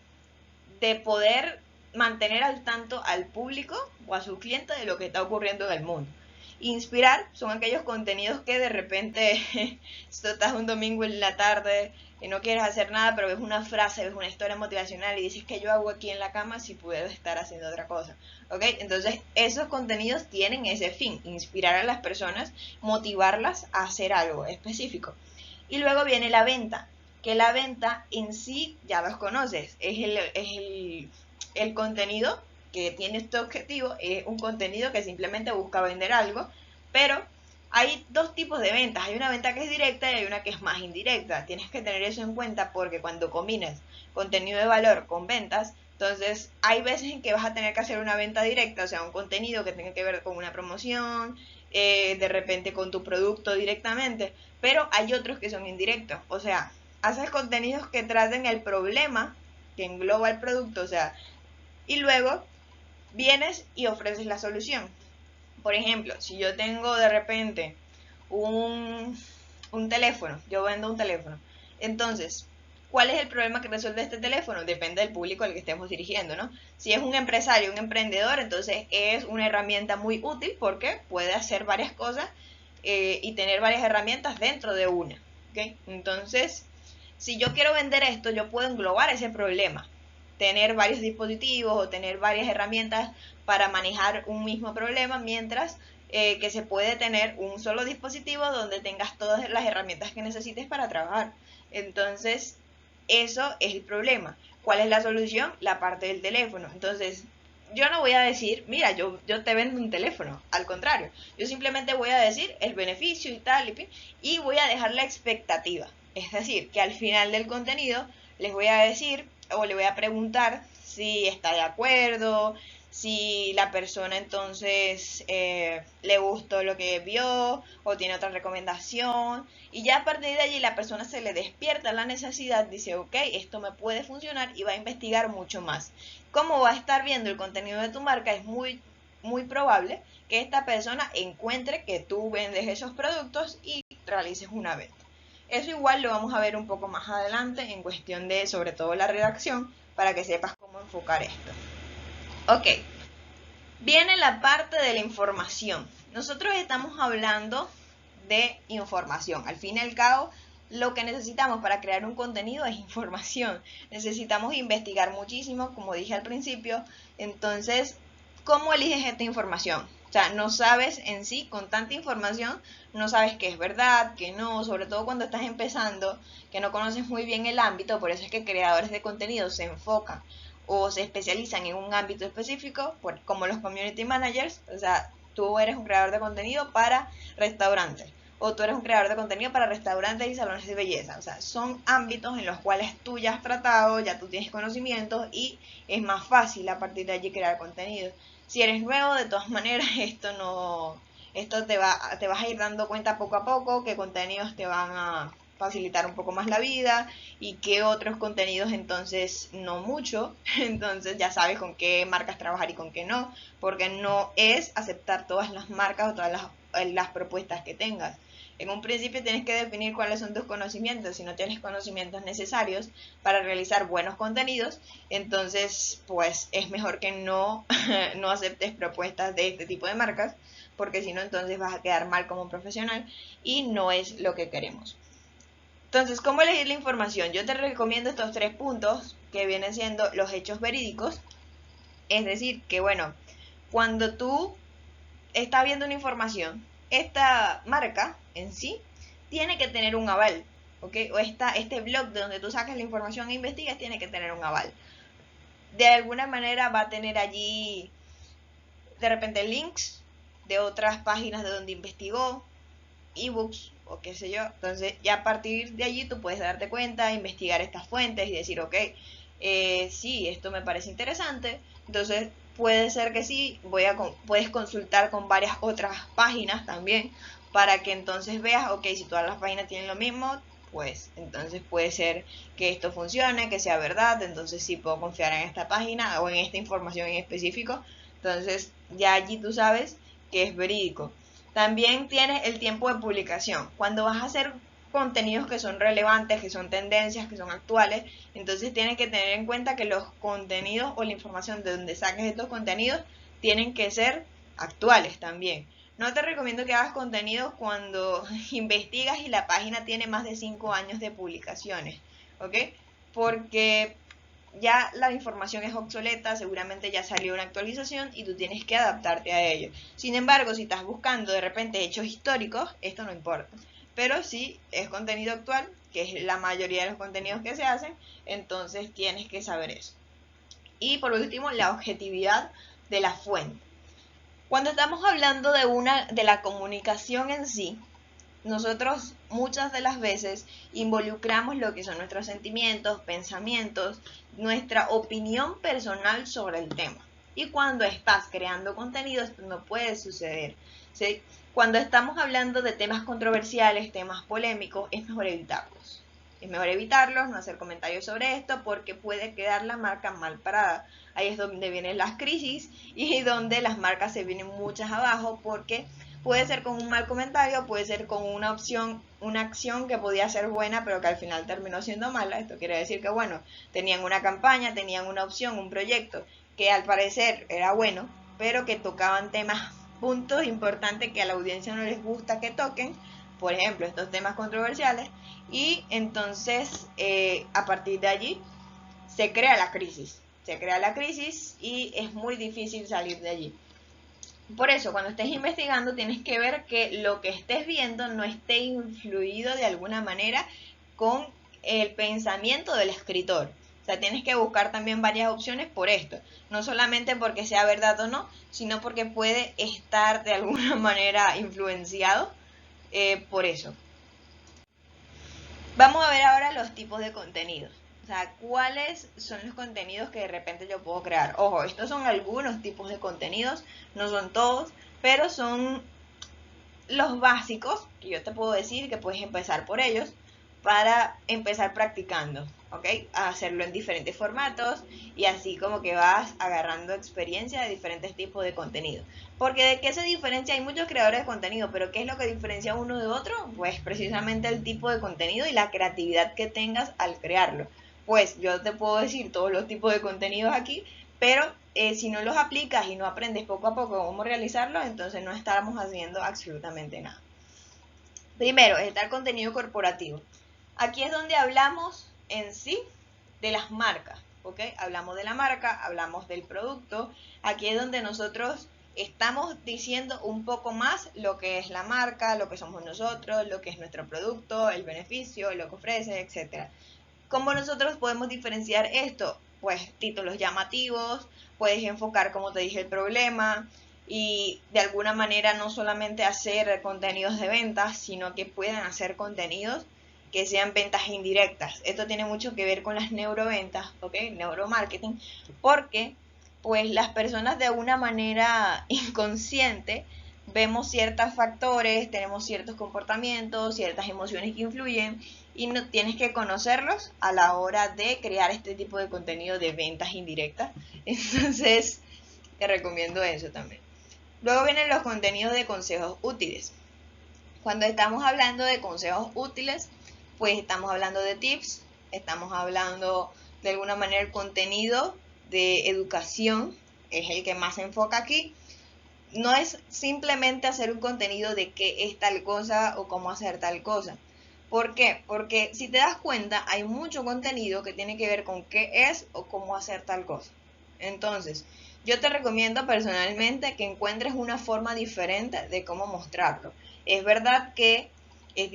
poder mantener al tanto al público o a su cliente de lo que está ocurriendo en el mundo. Inspirar son aquellos contenidos que de repente estás un domingo en la tarde y no quieres hacer nada, pero ves una frase, ves una historia motivacional y dices, que yo hago aquí en la cama si puedo estar haciendo otra cosa? ¿Ok? Entonces esos contenidos tienen ese fin, inspirar a las personas, motivarlas a hacer algo específico. Y luego viene la venta, que la venta en sí ya los conoces, es el contenido que tiene este objetivo, es un contenido que simplemente busca vender algo, pero hay dos tipos de ventas, hay una venta que es directa y hay una que es más indirecta. Tienes que tener eso en cuenta porque cuando combinas contenido de valor con ventas, entonces hay veces en que vas a tener que hacer una venta directa, o sea, un contenido que tenga que ver con una promoción, de repente con tu producto directamente, pero hay otros que son indirectos, o sea, haces contenidos que traten el problema que engloba el producto, o sea, y luego vienes y ofreces la solución. Por ejemplo, si yo tengo de repente un teléfono, yo vendo un teléfono, entonces, ¿cuál es el problema que resuelve este teléfono? Depende del público al que estemos dirigiendo, ¿no? Si es un empresario, un emprendedor, entonces es una herramienta muy útil porque puede hacer varias cosas y tener varias herramientas dentro de una, ¿ok? Entonces, si yo quiero vender esto, yo puedo englobar ese problema, tener varios dispositivos o tener varias herramientas para manejar un mismo problema, mientras que se puede tener un solo dispositivo donde tengas todas las herramientas que necesites para trabajar. Entonces, eso es el problema. ¿Cuál es la solución? La parte del teléfono. Entonces, yo no voy a decir, mira, yo te vendo un teléfono. Al contrario, yo simplemente voy a decir el beneficio y tal, y voy a dejar la expectativa. Es decir, que al final del contenido les voy a decir o le voy a preguntar si está de acuerdo, si la persona entonces le gustó lo que vio o tiene otra recomendación, y ya a partir de allí la persona se le despierta la necesidad, dice, ok, esto me puede funcionar, y va a investigar mucho más. Como va a estar viendo el contenido de tu marca, es muy probable que esta persona encuentre que tú vendes esos productos y realices una venta. Eso igual lo vamos a ver un poco más adelante en cuestión de, sobre todo, la redacción, para que sepas cómo enfocar esto. Ok, viene la parte de la información. Nosotros estamos hablando de información. Al fin y al cabo, lo que necesitamos para crear un contenido es información. Necesitamos investigar muchísimo, como dije al principio. Entonces, ¿cómo eliges esta información? O sea, no sabes en sí, con tanta información, no sabes qué es verdad, qué no, sobre todo cuando estás empezando, que no conoces muy bien el ámbito. Por eso es que creadores de contenido se enfocan o se especializan en un ámbito específico, como los community managers. O sea, tú eres un creador de contenido para restaurantes, o tú eres un creador de contenido para restaurantes y salones de belleza. O sea, son ámbitos en los cuales tú ya has tratado, ya tú tienes conocimientos y es más fácil a partir de allí crear contenido. Si eres nuevo, de todas maneras, esto te vas a ir dando cuenta poco a poco qué contenidos te van a facilitar un poco más la vida y qué otros contenidos entonces no mucho. Entonces ya sabes con qué marcas trabajar y con qué no, porque no es aceptar todas las marcas o todas las propuestas que tengas. En un principio tienes que definir cuáles son tus conocimientos. Si no tienes conocimientos necesarios para realizar buenos contenidos, entonces pues es mejor que no, no aceptes propuestas de este tipo de marcas, porque si no entonces vas a quedar mal como profesional y no es lo que queremos. Entonces, ¿cómo elegir la información? Yo te recomiendo estos 3 puntos que vienen siendo los hechos verídicos. Es decir, que bueno, cuando tú estás viendo una información, esta marca en sí tiene que tener un aval, ¿ok? O este blog de donde tú sacas la información e investigas tiene que tener un aval. De alguna manera va a tener allí de repente links de otras páginas de donde investigó, ebooks o qué sé yo. Entonces ya a partir de allí tú puedes darte cuenta, investigar estas fuentes y decir, ok, sí, esto me parece interesante. Entonces puede ser que sí, puedes consultar con varias otras páginas también, para que entonces veas, ok, si todas las páginas tienen lo mismo, pues entonces puede ser que esto funcione, que sea verdad. Entonces sí puedo confiar en esta página o en esta información en específico, Entonces, ya allí tú sabes que es verídico. También tienes el tiempo de publicación. Cuando vas a hacer contenidos que son relevantes, que son tendencias, que son actuales, entonces tienes que tener en cuenta que los contenidos o la información de donde saques estos contenidos tienen que ser actuales también. No te recomiendo que hagas contenidos cuando investigas y la página tiene más de 5 años de publicaciones, ¿ok? Porque ya la información es obsoleta, seguramente ya salió una actualización y tú tienes que adaptarte a ello. Sin embargo, si estás buscando de repente hechos históricos, esto no importa. Pero si es contenido actual, que es la mayoría de los contenidos que se hacen, entonces tienes que saber eso. Y por último, la objetividad de la fuente. Cuando estamos hablando de la comunicación en sí, nosotros muchas de las veces involucramos lo que son nuestros sentimientos, pensamientos, nuestra opinión personal sobre el tema. Y cuando estás creando contenido, esto no puede suceder, ¿sí? Cuando estamos hablando de temas controversiales, temas polémicos, es mejor evitarlos. Es mejor evitarlos, no hacer comentarios sobre esto, porque puede quedar la marca mal parada. Ahí es donde vienen las crisis y donde las marcas se vienen muchas abajo, porque puede ser con un mal comentario, puede ser con una opción, una acción que podía ser buena, pero que al final terminó siendo mala. Esto quiere decir que, bueno, tenían una campaña, tenían una opción, un proyecto, que al parecer era bueno, pero que tocaban temas, puntos importantes que a la audiencia no les gusta que toquen, por ejemplo, estos temas controversiales, y entonces a partir de allí se crea la crisis y es muy difícil salir de allí. Por eso, cuando estés investigando, tienes que ver que lo que estés viendo no esté influido de alguna manera con el pensamiento del escritor. O sea, tienes que buscar también varias opciones por esto. No solamente porque sea verdad o no, sino porque puede estar de alguna manera influenciado por eso. Vamos a ver ahora los tipos de contenidos. O sea, ¿cuáles son los contenidos que de repente yo puedo crear? Ojo, estos son algunos tipos de contenidos, no son todos, pero son los básicos que yo te puedo decir que puedes empezar por ellos para empezar practicando, ¿ok? A hacerlo en diferentes formatos y así como que vas agarrando experiencia de diferentes tipos de contenido. Porque ¿de qué se diferencia? Hay muchos creadores de contenido, pero ¿qué es lo que diferencia uno de otro? Pues precisamente el tipo de contenido y la creatividad que tengas al crearlo. Pues yo te puedo decir todos los tipos de contenidos aquí, pero si no los aplicas y no aprendes poco a poco cómo realizarlos, entonces no estamos haciendo absolutamente nada. Primero, está el contenido corporativo. Aquí es donde hablamos en sí de las marcas, ¿ok? Hablamos de la marca, hablamos del producto. Aquí es donde nosotros estamos diciendo un poco más lo que es la marca, lo que somos nosotros, lo que es nuestro producto, el beneficio, lo que ofrece, etc. ¿Cómo nosotros podemos diferenciar esto? Pues títulos llamativos, puedes enfocar, como te dije, el problema y de alguna manera no solamente hacer contenidos de ventas, sino que puedan hacer contenidos que sean ventas indirectas. Esto tiene mucho que ver con las neuroventas, ¿ok? Neuromarketing, porque pues las personas de una manera inconsciente vemos ciertos factores, tenemos ciertos comportamientos, ciertas emociones que influyen y no tienes que conocerlos a la hora de crear este tipo de contenido de ventas indirectas. Entonces, te recomiendo eso también. Luego vienen los contenidos de consejos útiles. Cuando estamos hablando de consejos útiles, pues estamos hablando de tips, estamos hablando de alguna manera el contenido de educación, es el que más se enfoca aquí. No es simplemente hacer un contenido de qué es tal cosa o cómo hacer tal cosa. ¿Por qué? Porque si te das cuenta, hay mucho contenido que tiene que ver con qué es o cómo hacer tal cosa. Entonces, yo te recomiendo personalmente que encuentres una forma diferente de cómo mostrarlo. Es verdad que es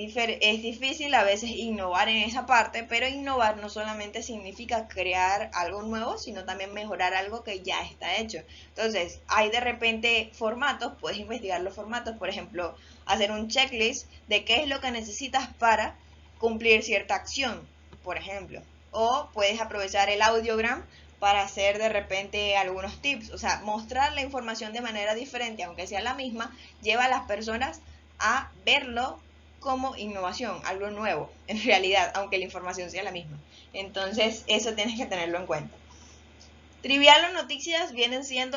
difícil a veces innovar en esa parte, pero innovar no solamente significa crear algo nuevo, sino también mejorar algo que ya está hecho. Entonces, hay de repente formatos, puedes investigar los formatos, por ejemplo, hacer un checklist de qué es lo que necesitas para cumplir cierta acción, por ejemplo. O puedes aprovechar el audiogram para hacer de repente algunos tips. O sea, mostrar la información de manera diferente, aunque sea la misma, lleva a las personas a verlo como innovación, algo nuevo, en realidad, aunque la información sea la misma. Entonces, eso tienes que tenerlo en cuenta. Trivial o noticias vienen siendo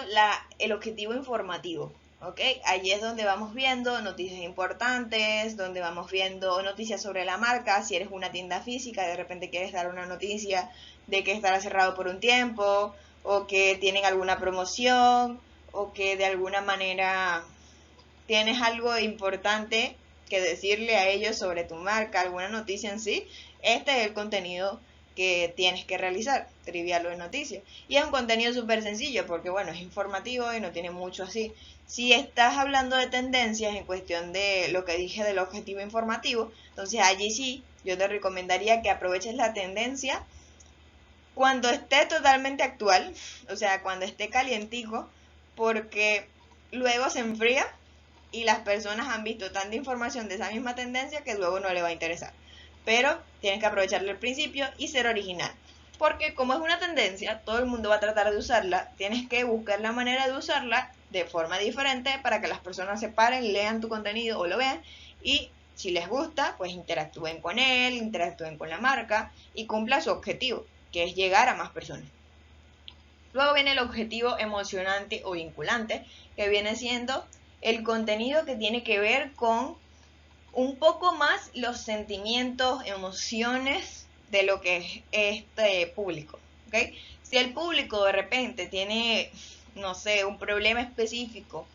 el objetivo informativo, ¿ok? Allí es donde vamos viendo noticias importantes, donde vamos viendo noticias sobre la marca. Si eres una tienda física, de repente quieres dar una noticia de que estará cerrado por un tiempo, o que tienen alguna promoción, o que de alguna manera tienes algo importante que decirle a ellos sobre tu marca, alguna noticia en sí. Este es el contenido que tienes que realizar, trivial o de noticias. Y es un contenido súper sencillo porque, bueno, es informativo y no tiene mucho así. Si estás hablando de tendencias en cuestión de lo que dije del objetivo informativo, entonces allí sí, yo te recomendaría que aproveches la tendencia cuando esté totalmente actual, o sea, cuando esté calientico, porque luego se enfría y las personas han visto tanta información de esa misma tendencia que luego no le va a interesar. Pero tienes que aprovecharlo al principio y ser original. Porque como es una tendencia, todo el mundo va a tratar de usarla. Tienes que buscar la manera de usarla de forma diferente para que las personas se paren, lean tu contenido o lo vean. Y si les gusta, pues interactúen con él, interactúen con la marca y cumpla su objetivo, que es llegar a más personas. Luego viene el objetivo emocionante o vinculante, que viene siendo el contenido que tiene que ver con un poco más los sentimientos, emociones de lo que es este público, ¿ok? Si el público de repente tiene, no sé, un problema específico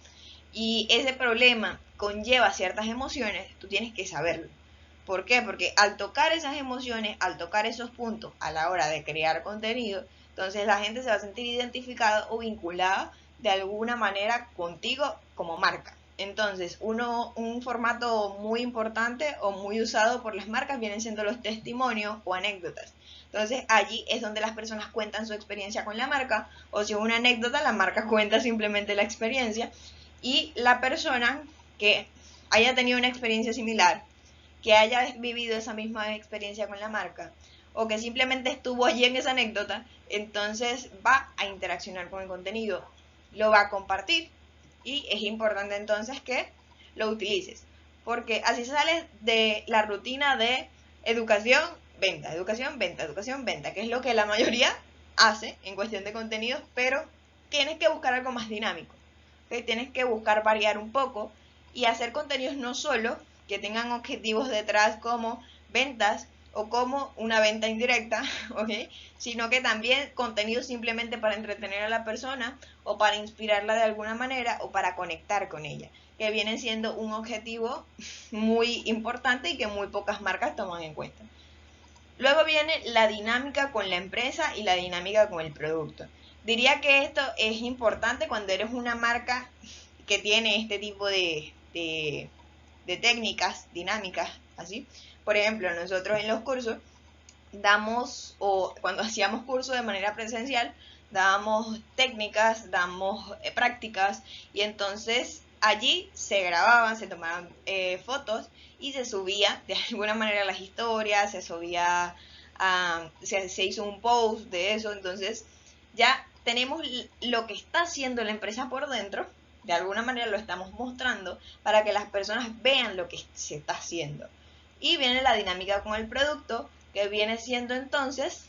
y ese problema conlleva ciertas emociones, tú tienes que saberlo. ¿Por qué? Porque al tocar esas emociones, al tocar esos puntos a la hora de crear contenido, entonces la gente se va a sentir identificada o vinculada de alguna manera contigo como marca. Entonces, un formato muy importante o muy usado por las marcas vienen siendo los testimonios o anécdotas. Entonces, allí es donde las personas cuentan su experiencia con la marca, o si es una anécdota, la marca cuenta simplemente la experiencia y la persona que haya tenido una experiencia similar, que haya vivido esa misma experiencia con la marca, o que simplemente estuvo allí en esa anécdota, entonces va a interaccionar con el contenido, lo va a compartir y es importante entonces que lo utilices, porque así sales de la rutina de educación, venta, educación, venta, educación, venta, que es lo que la mayoría hace en cuestión de contenidos, pero tienes que buscar algo más dinámico, ¿okay? Tienes que buscar variar un poco y hacer contenidos no solo que tengan objetivos detrás como ventas o como una venta indirecta, ¿ok? Sino que también contenidos simplemente para entretener a la persona o para inspirarla de alguna manera o para conectar con ella, que viene siendo un objetivo muy importante y que muy pocas marcas toman en cuenta. Luego viene la dinámica con la empresa y la dinámica con el producto. Diría que esto es importante cuando eres una marca que tiene este tipo de técnicas dinámicas, así. Por ejemplo, nosotros en los cursos damos, o cuando hacíamos cursos de manera presencial, dábamos técnicas, damos prácticas, y entonces allí se grababan, se tomaban fotos y se subía de alguna manera las historias, se subía, se hizo un post de eso, entonces ya tenemos lo que está haciendo la empresa por dentro, de alguna manera lo estamos mostrando para que las personas vean lo que se está haciendo. Y viene la dinámica con el producto, que viene siendo entonces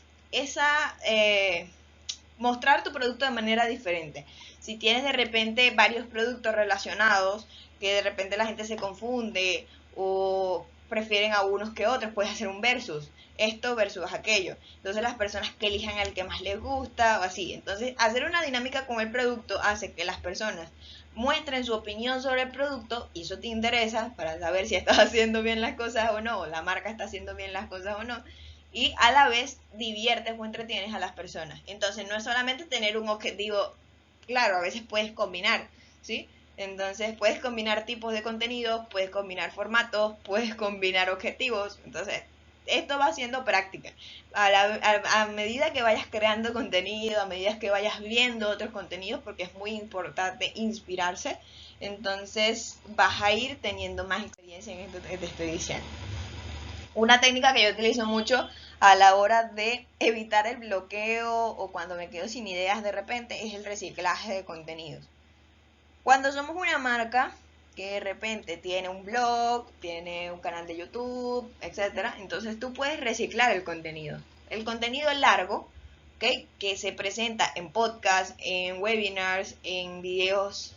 mostrar tu producto de manera diferente. Si tienes de repente varios productos relacionados, que de repente la gente se confunde o prefieren a unos que otros, puedes hacer un versus, esto versus aquello. Entonces las personas que elijan al que más les gusta o así. Entonces hacer una dinámica con el producto hace que las personas muestren su opinión sobre el producto y eso te interesa para saber si estás haciendo bien las cosas o no, o la marca está haciendo bien las cosas o no, y a la vez diviertes o entretienes a las personas. Entonces no es solamente tener un objetivo, claro, a veces puedes combinar, ¿sí? Entonces puedes combinar tipos de contenido, puedes combinar formatos, puedes combinar objetivos, entonces esto va siendo práctica. A medida que vayas creando contenido, a medida que vayas viendo otros contenidos, porque es muy importante inspirarse, entonces vas a ir teniendo más experiencia en esto que te estoy diciendo. Una técnica que yo utilizo mucho a la hora de evitar el bloqueo o cuando me quedo sin ideas de repente es el reciclaje de contenidos. Cuando somos una marca que de repente tiene un blog, tiene un canal de YouTube, etcétera, entonces tú puedes reciclar el contenido. El contenido largo, ¿ok? Que se presenta en podcast, en webinars, en videos,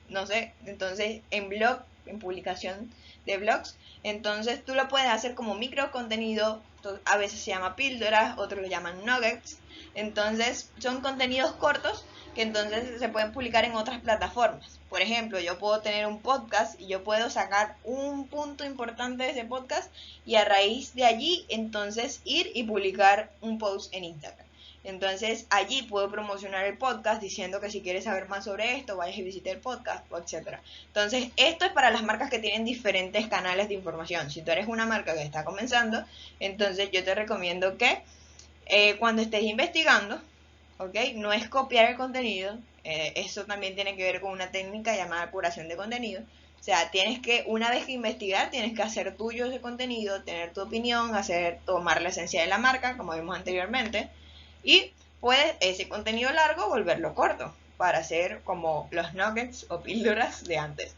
no sé, entonces en blog, en publicación de blogs. Entonces tú lo puedes hacer como micro contenido, a veces se llama píldoras, otros lo llaman nuggets. Entonces son contenidos cortos que entonces se pueden publicar en otras plataformas. Por ejemplo, yo puedo tener un podcast y yo puedo sacar un punto importante de ese podcast y a raíz de allí entonces ir y publicar un post en Instagram. Entonces allí puedo promocionar el podcast diciendo que si quieres saber más sobre esto, vayas y visite el podcast, etc. Entonces esto es para las marcas que tienen diferentes canales de información. Si tú eres una marca que está comenzando, entonces yo te recomiendo que cuando estés investigando, ¿ok? No es copiar el contenido, eso también tiene que ver con una técnica llamada curación de contenido. O sea, tienes que, una vez que investigar, tienes que hacer tuyo ese contenido, tener tu opinión, tomar la esencia de la marca, como vimos anteriormente, y puedes ese contenido largo volverlo corto, para hacer como los nuggets o píldoras de antes.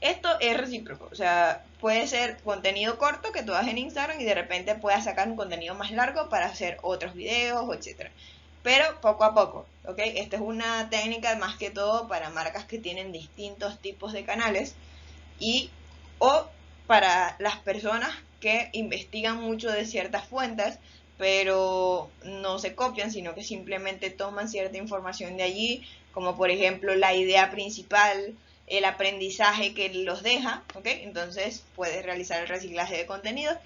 Esto es recíproco, o sea, puede ser contenido corto que tú hagas en Instagram y de repente puedas sacar un contenido más largo para hacer otros videos, etcétera. Pero poco a poco, ¿ok? Esta es una técnica más que todo para marcas que tienen distintos tipos de canales y o para las personas que investigan mucho de ciertas fuentes, pero no se copian, sino que simplemente toman cierta información de allí, como por ejemplo la idea principal, el aprendizaje que los deja, ¿ok? Entonces puedes realizar el reciclaje de contenidos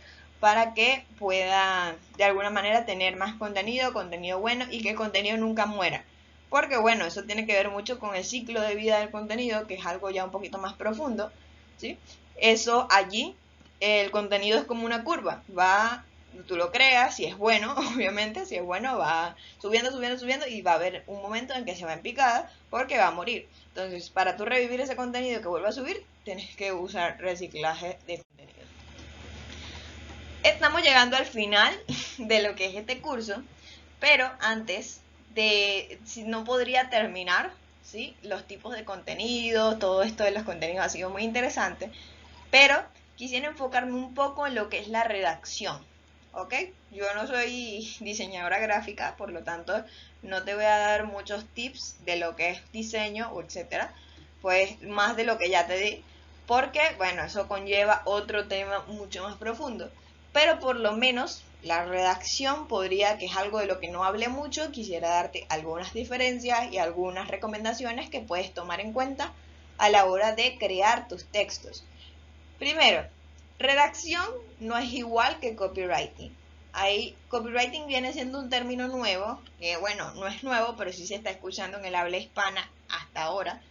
para que pueda de alguna manera tener más contenido bueno y que el contenido nunca muera. Porque bueno, eso tiene que ver mucho con el ciclo de vida del contenido, que es algo ya un poquito más profundo, ¿sí? Eso allí, el contenido es como una curva, tú lo creas, si es bueno, obviamente, si es bueno, va subiendo, subiendo, subiendo y va a haber un momento en que se va en picada porque va a morir. Entonces, para tú revivir ese contenido que vuelva a subir, tienes que usar reciclaje de contenido. Estamos llegando al final de lo que es este curso, pero antes si no podría terminar, ¿sí? Los tipos de contenido, todo esto de los contenidos ha sido muy interesante, pero quisiera enfocarme un poco en lo que es la redacción, ¿ok? Yo no soy diseñadora gráfica, por lo tanto no te voy a dar muchos tips de lo que es diseño o etcétera, pues más de lo que ya te di, porque bueno, eso conlleva otro tema mucho más profundo, pero por lo menos la redacción podría, que es algo de lo que no hablé mucho, quisiera darte algunas diferencias y algunas recomendaciones que puedes tomar en cuenta a la hora de crear tus textos. Primero, redacción no es igual que copywriting. Copywriting viene siendo un término nuevo, que bueno, no es nuevo, pero sí se está escuchando en el habla hispana hasta ahora.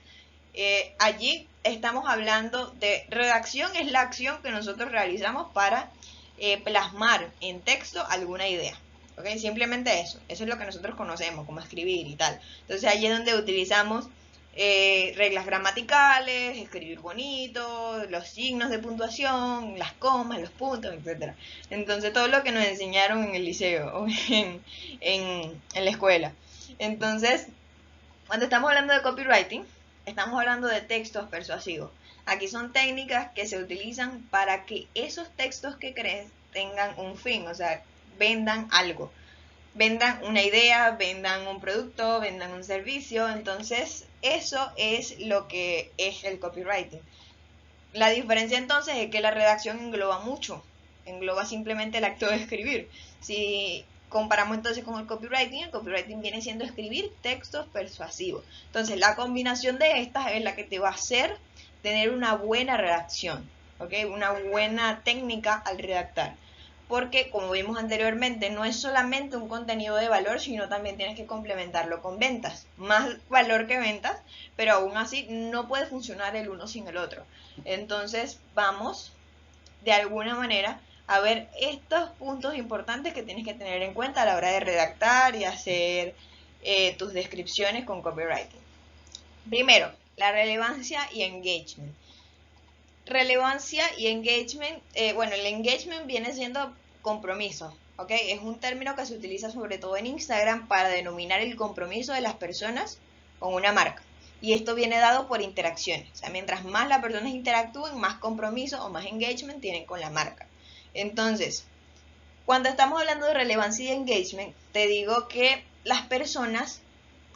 Allí estamos hablando de redacción, es la acción que nosotros realizamos para plasmar en texto alguna idea. ¿Okay? Simplemente eso es lo que nosotros conocemos como escribir y tal. Entonces allí es donde utilizamos reglas gramaticales, escribir bonito, los signos de puntuación, las comas, los puntos, etc. Entonces todo lo que nos enseñaron en el liceo o en la escuela. Entonces, cuando estamos hablando de copywriting, estamos hablando de textos persuasivos. Aquí son técnicas que se utilizan para que esos textos que crees tengan un fin, o sea, vendan algo. Vendan una idea, vendan un producto, vendan un servicio. Entonces, eso es lo que es el copywriting. La diferencia entonces es que la redacción engloba mucho. Engloba simplemente el acto de escribir. Si comparamos entonces con el copywriting viene siendo escribir textos persuasivos. Entonces, la combinación de estas es la que te va a hacer tener una buena redacción, ¿ok? Una buena técnica al redactar. Porque, como vimos anteriormente, no es solamente un contenido de valor, sino también tienes que complementarlo con ventas. Más valor que ventas, pero aún así no puede funcionar el uno sin el otro. Entonces, vamos, de alguna manera, a ver estos puntos importantes que tienes que tener en cuenta a la hora de redactar y hacer tus descripciones con copywriting. Primero, la relevancia y engagement. Relevancia y engagement, bueno, el engagement viene siendo compromiso, ¿ok? Es un término que se utiliza sobre todo en Instagram para denominar el compromiso de las personas con una marca. Y esto viene dado por interacciones. O sea, mientras más las personas interactúen, más compromiso o más engagement tienen con la marca. Entonces, cuando estamos hablando de relevancia y engagement, te digo que las personas,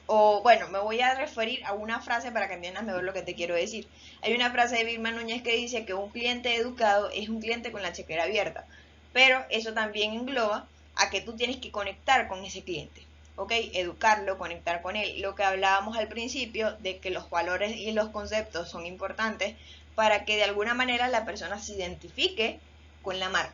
o bueno, me voy a referir a una frase para que entiendas mejor lo que te quiero decir. Hay una frase de Vilma Núñez que dice que un cliente educado es un cliente con la chequera abierta, pero eso también engloba a que tú tienes que conectar con ese cliente, ¿ok? Educarlo, conectar con él. Lo que hablábamos al principio de que los valores y los conceptos son importantes para que de alguna manera la persona se identifique con la marca.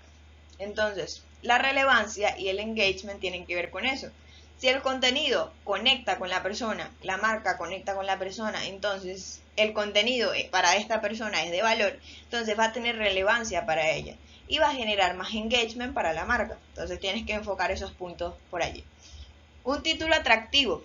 Entonces, la relevancia y el engagement tienen que ver con eso. Si el contenido conecta con la persona, la marca conecta con la persona, entonces el contenido para esta persona es de valor, entonces va a tener relevancia para ella y va a generar más engagement para la marca. Entonces tienes que enfocar esos puntos por allí. Un título atractivo.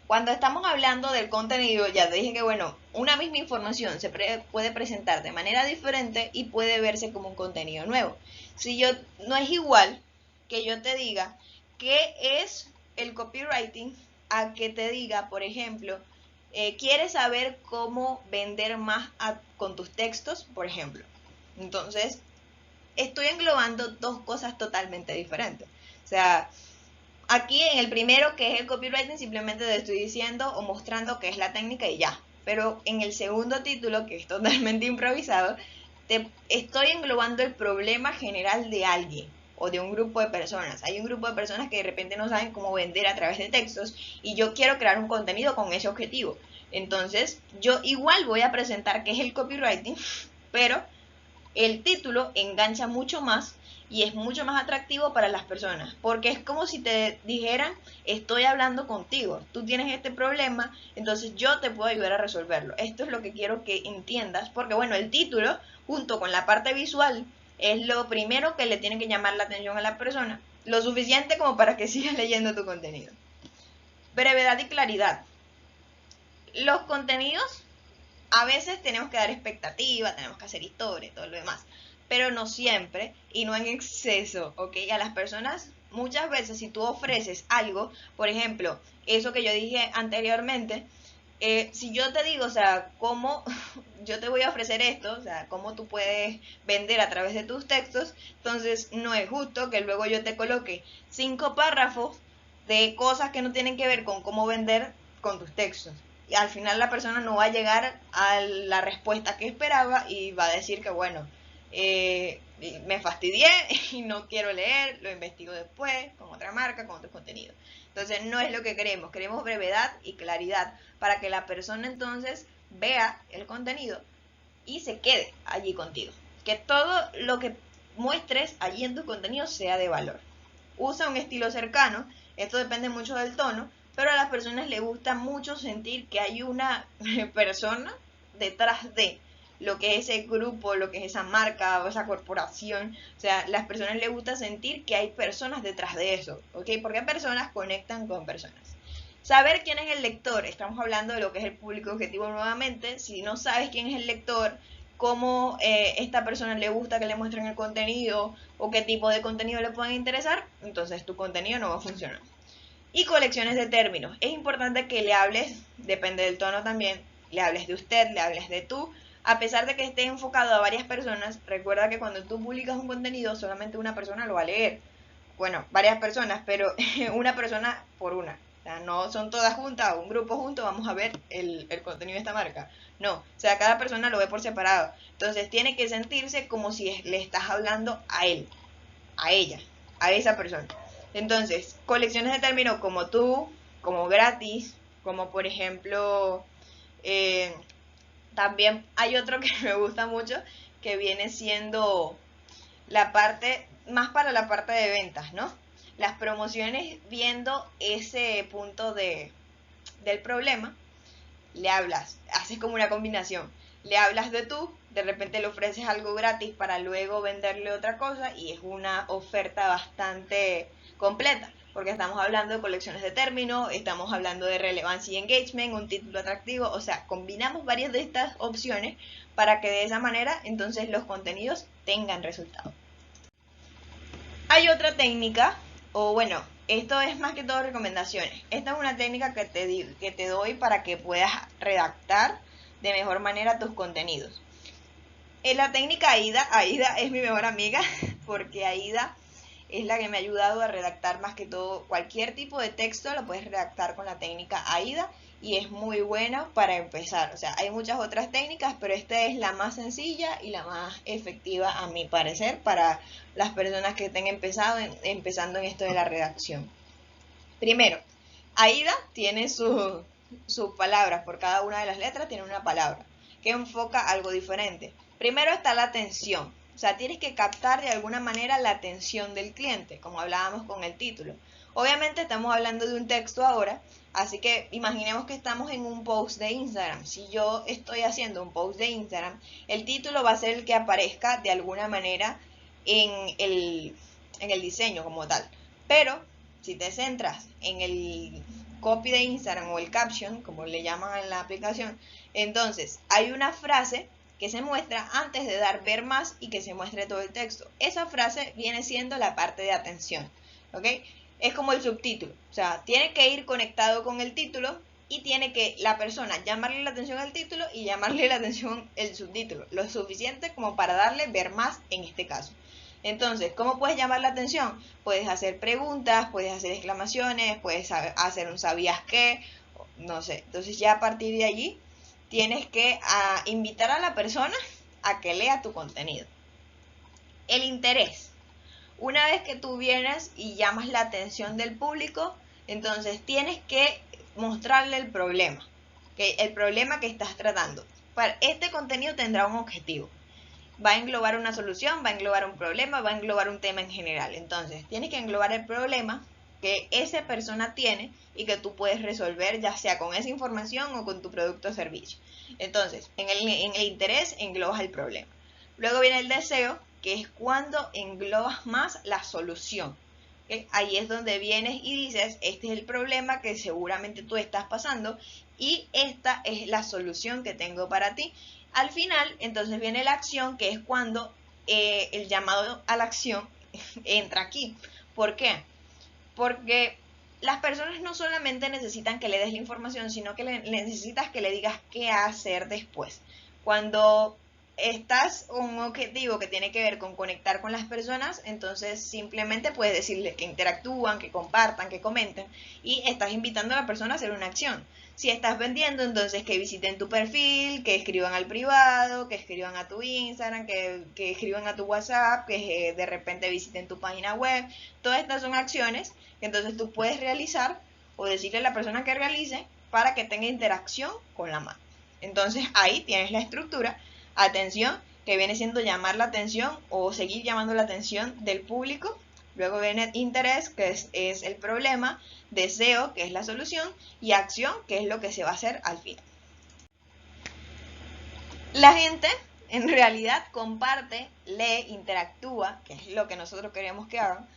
Cuando estamos hablando del contenido, ya te dije que bueno, una misma información se puede presentar de manera diferente y puede verse como un contenido nuevo. Si yo no es igual que yo te diga qué es el copywriting a que te diga, por ejemplo, quieres saber cómo vender más con tus textos, por ejemplo. Entonces, estoy englobando dos cosas totalmente diferentes. O sea, aquí en el primero, que es el copywriting, simplemente te estoy diciendo o mostrando qué es la técnica y ya. Pero en el segundo título, que es totalmente improvisado, te estoy englobando el problema general de alguien o de un grupo de personas. Hay un grupo de personas que de repente no saben cómo vender a través de textos y yo quiero crear un contenido con ese objetivo. Entonces, yo igual voy a presentar qué es el copywriting, pero el título engancha mucho más y es mucho más atractivo para las personas, porque es como si te dijeran, estoy hablando contigo, tú tienes este problema, entonces yo te puedo ayudar a resolverlo. Esto es lo que quiero que entiendas, porque bueno, el título, junto con la parte visual, es lo primero que le tiene que llamar la atención a la persona, lo suficiente como para que sigas leyendo tu contenido. Brevedad y claridad. Los contenidos, a veces tenemos que dar expectativa, tenemos que hacer historia y todo lo demás, pero no siempre y no en exceso, ¿ok? A las personas, muchas veces si tú ofreces algo, por ejemplo, eso que yo dije anteriormente, si yo te digo, o sea, cómo yo te voy a ofrecer esto, o sea, cómo tú puedes vender a través de tus textos, entonces no es justo que luego yo te coloque 5 párrafos de cosas que no tienen que ver con cómo vender con tus textos. Y al final la persona no va a llegar a la respuesta que esperaba y va a decir que bueno, me fastidié y no quiero leer, lo investigo después, con otra marca, con otro contenido. Entonces no es lo que queremos brevedad y claridad para que la persona entonces vea el contenido y se quede allí contigo. Que todo lo que muestres allí en tu contenido sea de valor. Usa un estilo cercano, esto depende mucho del tono, pero a las personas les gusta mucho sentir que hay una persona detrás de lo que es ese grupo, lo que es esa marca o esa corporación. O sea, a las personas les gusta sentir que hay personas detrás de eso, ¿ok? Porque personas conectan con personas. Saber quién es el lector, estamos hablando de lo que es el público objetivo nuevamente. Si no sabes quién es el lector, cómo esta persona le gusta que le muestren el contenido o qué tipo de contenido le pueden interesar, entonces tu contenido no va a funcionar. Y colecciones de términos. Es importante que le hables, depende del tono también, le hables de usted, le hables de tú. A pesar de que esté enfocado a varias personas, recuerda que cuando tú publicas un contenido, solamente una persona lo va a leer. Bueno, varias personas, pero una persona por una. O sea, no son todas juntas o un grupo junto, vamos a ver el contenido de esta marca. No, o sea, cada persona lo ve por separado. Entonces tiene que sentirse como si le estás hablando a él, a ella, a esa persona. Entonces, colecciones de términos como tú, como gratis, como por ejemplo, también hay otro que me gusta mucho, que viene siendo la parte, más para la parte de ventas, ¿no? Las promociones viendo ese punto del problema, le hablas, haces como una combinación, le hablas de tú, de repente le ofreces algo gratis para luego venderle otra cosa y es una oferta bastante completa, porque estamos hablando de colecciones de términos, estamos hablando de relevancia y engagement, un título atractivo, o sea, combinamos varias de estas opciones para que de esa manera entonces los contenidos tengan resultado. Hay otra técnica, o bueno, esto es más que todo recomendaciones. Esta es una técnica que te doy para que puedas redactar de mejor manera tus contenidos. En la técnica AIDA es mi mejor amiga, porque AIDA es la que me ha ayudado a redactar más que todo cualquier tipo de texto, lo puedes redactar con la técnica AIDA y es muy buena para empezar. O sea, hay muchas otras técnicas, pero esta es la más sencilla y la más efectiva a mi parecer para las personas que estén empezando en esto de la redacción. Primero, AIDA tiene sus palabras, por cada una de las letras tiene una palabra que enfoca algo diferente. Primero está la atención, o sea, tienes que captar de alguna manera la atención del cliente, como hablábamos con el título. Obviamente estamos hablando de un texto ahora, así que imaginemos que estamos en un post de Instagram. Si yo estoy haciendo un post de Instagram, el título va a ser el que aparezca de alguna manera en el diseño como tal. Pero si te centras en el copy de Instagram o el caption, como le llaman en la aplicación, entonces hay una frase que se muestra antes de dar ver más y que se muestre todo el texto. Esa frase viene siendo la parte de atención, ¿ok? Es como el subtítulo, o sea, tiene que ir conectado con el título y tiene que la persona llamarle la atención al título y llamarle la atención el subtítulo, lo suficiente como para darle ver más en este caso. Entonces, ¿cómo puedes llamar la atención? Puedes hacer preguntas, puedes hacer exclamaciones, puedes hacer un ¿sabías qué? No sé. Entonces ya a partir de allí tienes que invitar a la persona a que lea tu contenido. El interés. Una vez que tú vienes y llamas la atención del público, entonces tienes que mostrarle el problema, el problema que estás tratando. Este contenido tendrá un objetivo. Va a englobar una solución, va a englobar un problema, va a englobar un tema en general. Entonces, tienes que englobar el problema que esa persona tiene y que tú puedes resolver ya sea con esa información o con tu producto o servicio. Entonces, en el interés englobas el problema. Luego viene el deseo, que es cuando englobas más la solución. ¿Okay? Ahí es donde vienes y dices, este es el problema que seguramente tú estás pasando y esta es la solución que tengo para ti. Al final, entonces viene la acción, que es cuando el llamado a la acción entra aquí. ¿Por qué? Porque las personas no solamente necesitan que le des la información, sino que necesitas que le digas qué hacer después. Cuando estás con un objetivo que tiene que ver con conectar con las personas, entonces simplemente puedes decirles que interactúan, que compartan, que comenten y estás invitando a la persona a hacer una acción. Si estás vendiendo, entonces que visiten tu perfil, que escriban al privado, que escriban a tu Instagram, que escriban a tu WhatsApp, que de repente visiten tu página web. Todas estas son acciones que entonces tú puedes realizar o decirle a la persona que realice para que tenga interacción con la marca. Entonces ahí tienes la estructura. Atención, que viene siendo llamar la atención o seguir llamando la atención del público. Luego viene interés, que es el problema, deseo, que es la solución, y acción, que es lo que se va a hacer al final. La gente en realidad comparte, lee, interactúa, que es lo que nosotros queremos que hagan,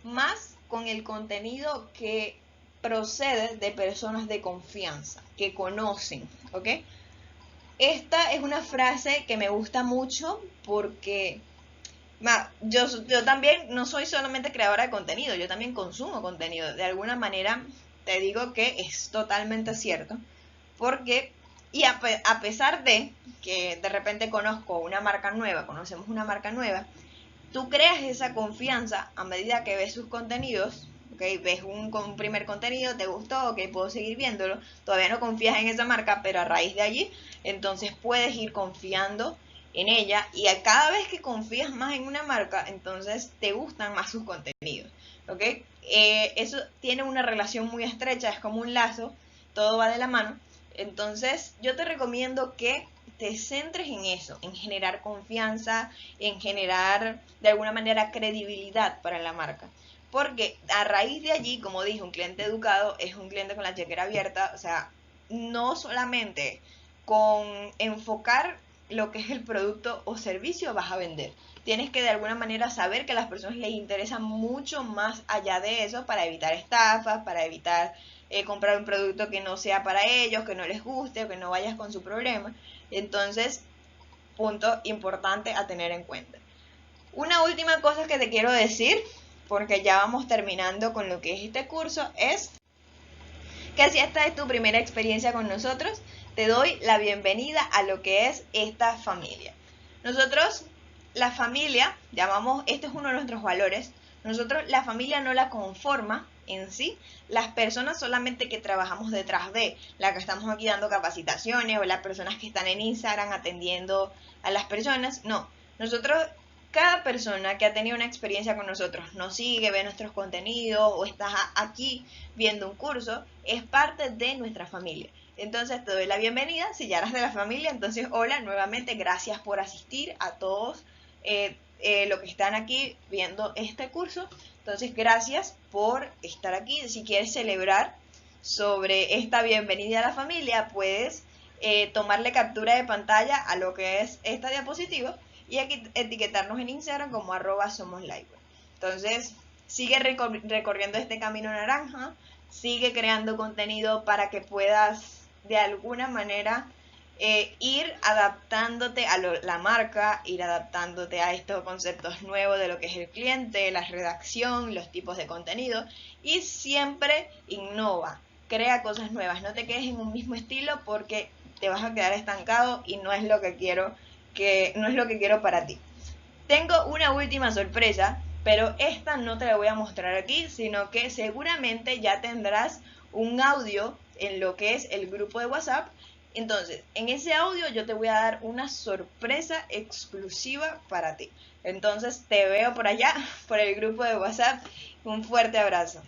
más con el contenido que procede de personas de confianza, que conocen, ¿ok? Esta es una frase que me gusta mucho porque yo también no soy solamente creadora de contenido, yo también consumo contenido. De alguna manera te digo que es totalmente cierto. Porque, y a pesar de que de repente conozco una marca nueva, conocemos una marca nueva, tú creas esa confianza a medida que ves sus contenidos. Okay, ves un primer contenido, te gustó, ok, puedo seguir viéndolo, todavía no confías en esa marca, pero a raíz de allí, entonces puedes ir confiando en ella y cada vez que confías más en una marca, entonces te gustan más sus contenidos, ¿ok? Eso tiene una relación muy estrecha, es como un lazo, todo va de la mano, entonces yo te recomiendo que te centres en eso, en generar confianza, en generar de alguna manera credibilidad para la marca. Porque a raíz de allí, como dije, un cliente educado es un cliente con la chequera abierta, o sea, no solamente con enfocar lo que es el producto o servicio vas a vender. Tienes que de alguna manera saber que a las personas les interesa mucho más allá de eso para evitar estafas, para evitar comprar un producto que no sea para ellos, que no les guste o que no vayas con su problema. Entonces, punto importante a tener en cuenta. Una última cosa que te quiero decir, porque ya vamos terminando con lo que es este curso, es que si esta es tu primera experiencia con nosotros, te doy la bienvenida a lo que es esta familia. Nosotros, la familia, llamamos, este es uno de nuestros valores, Nosotros la familia no la conforma en sí las personas solamente que trabajamos detrás de, la que estamos aquí dando capacitaciones o las personas que están en Instagram atendiendo a las personas, no. Nosotros, cada persona que ha tenido una experiencia con nosotros, nos sigue, ve nuestros contenidos o está aquí viendo un curso, es parte de nuestra familia. Entonces te doy la bienvenida, si ya eres de la familia, entonces hola, nuevamente gracias por asistir a todos los que están aquí viendo este curso. Entonces gracias por estar aquí. Si quieres celebrar sobre esta bienvenida a la familia, puedes tomarle captura de pantalla a lo que es esta diapositiva y aquí etiquetarnos en Instagram como @somoslive. Entonces sigue recorriendo este camino naranja, sigue creando contenido para que puedas de alguna manera ir adaptándote a la marca, ir adaptándote a estos conceptos nuevos de lo que es el cliente, la redacción, los tipos de contenido y siempre innova, crea cosas nuevas, no te quedes en un mismo estilo porque te vas a quedar estancado y no es lo que quiero para ti. Tengo una última sorpresa, pero esta no te la voy a mostrar aquí, sino que seguramente ya tendrás un audio en lo que es el grupo de WhatsApp. Entonces, en ese audio yo te voy a dar una sorpresa exclusiva para ti. Entonces, te veo por allá, por el grupo de WhatsApp. Un fuerte abrazo.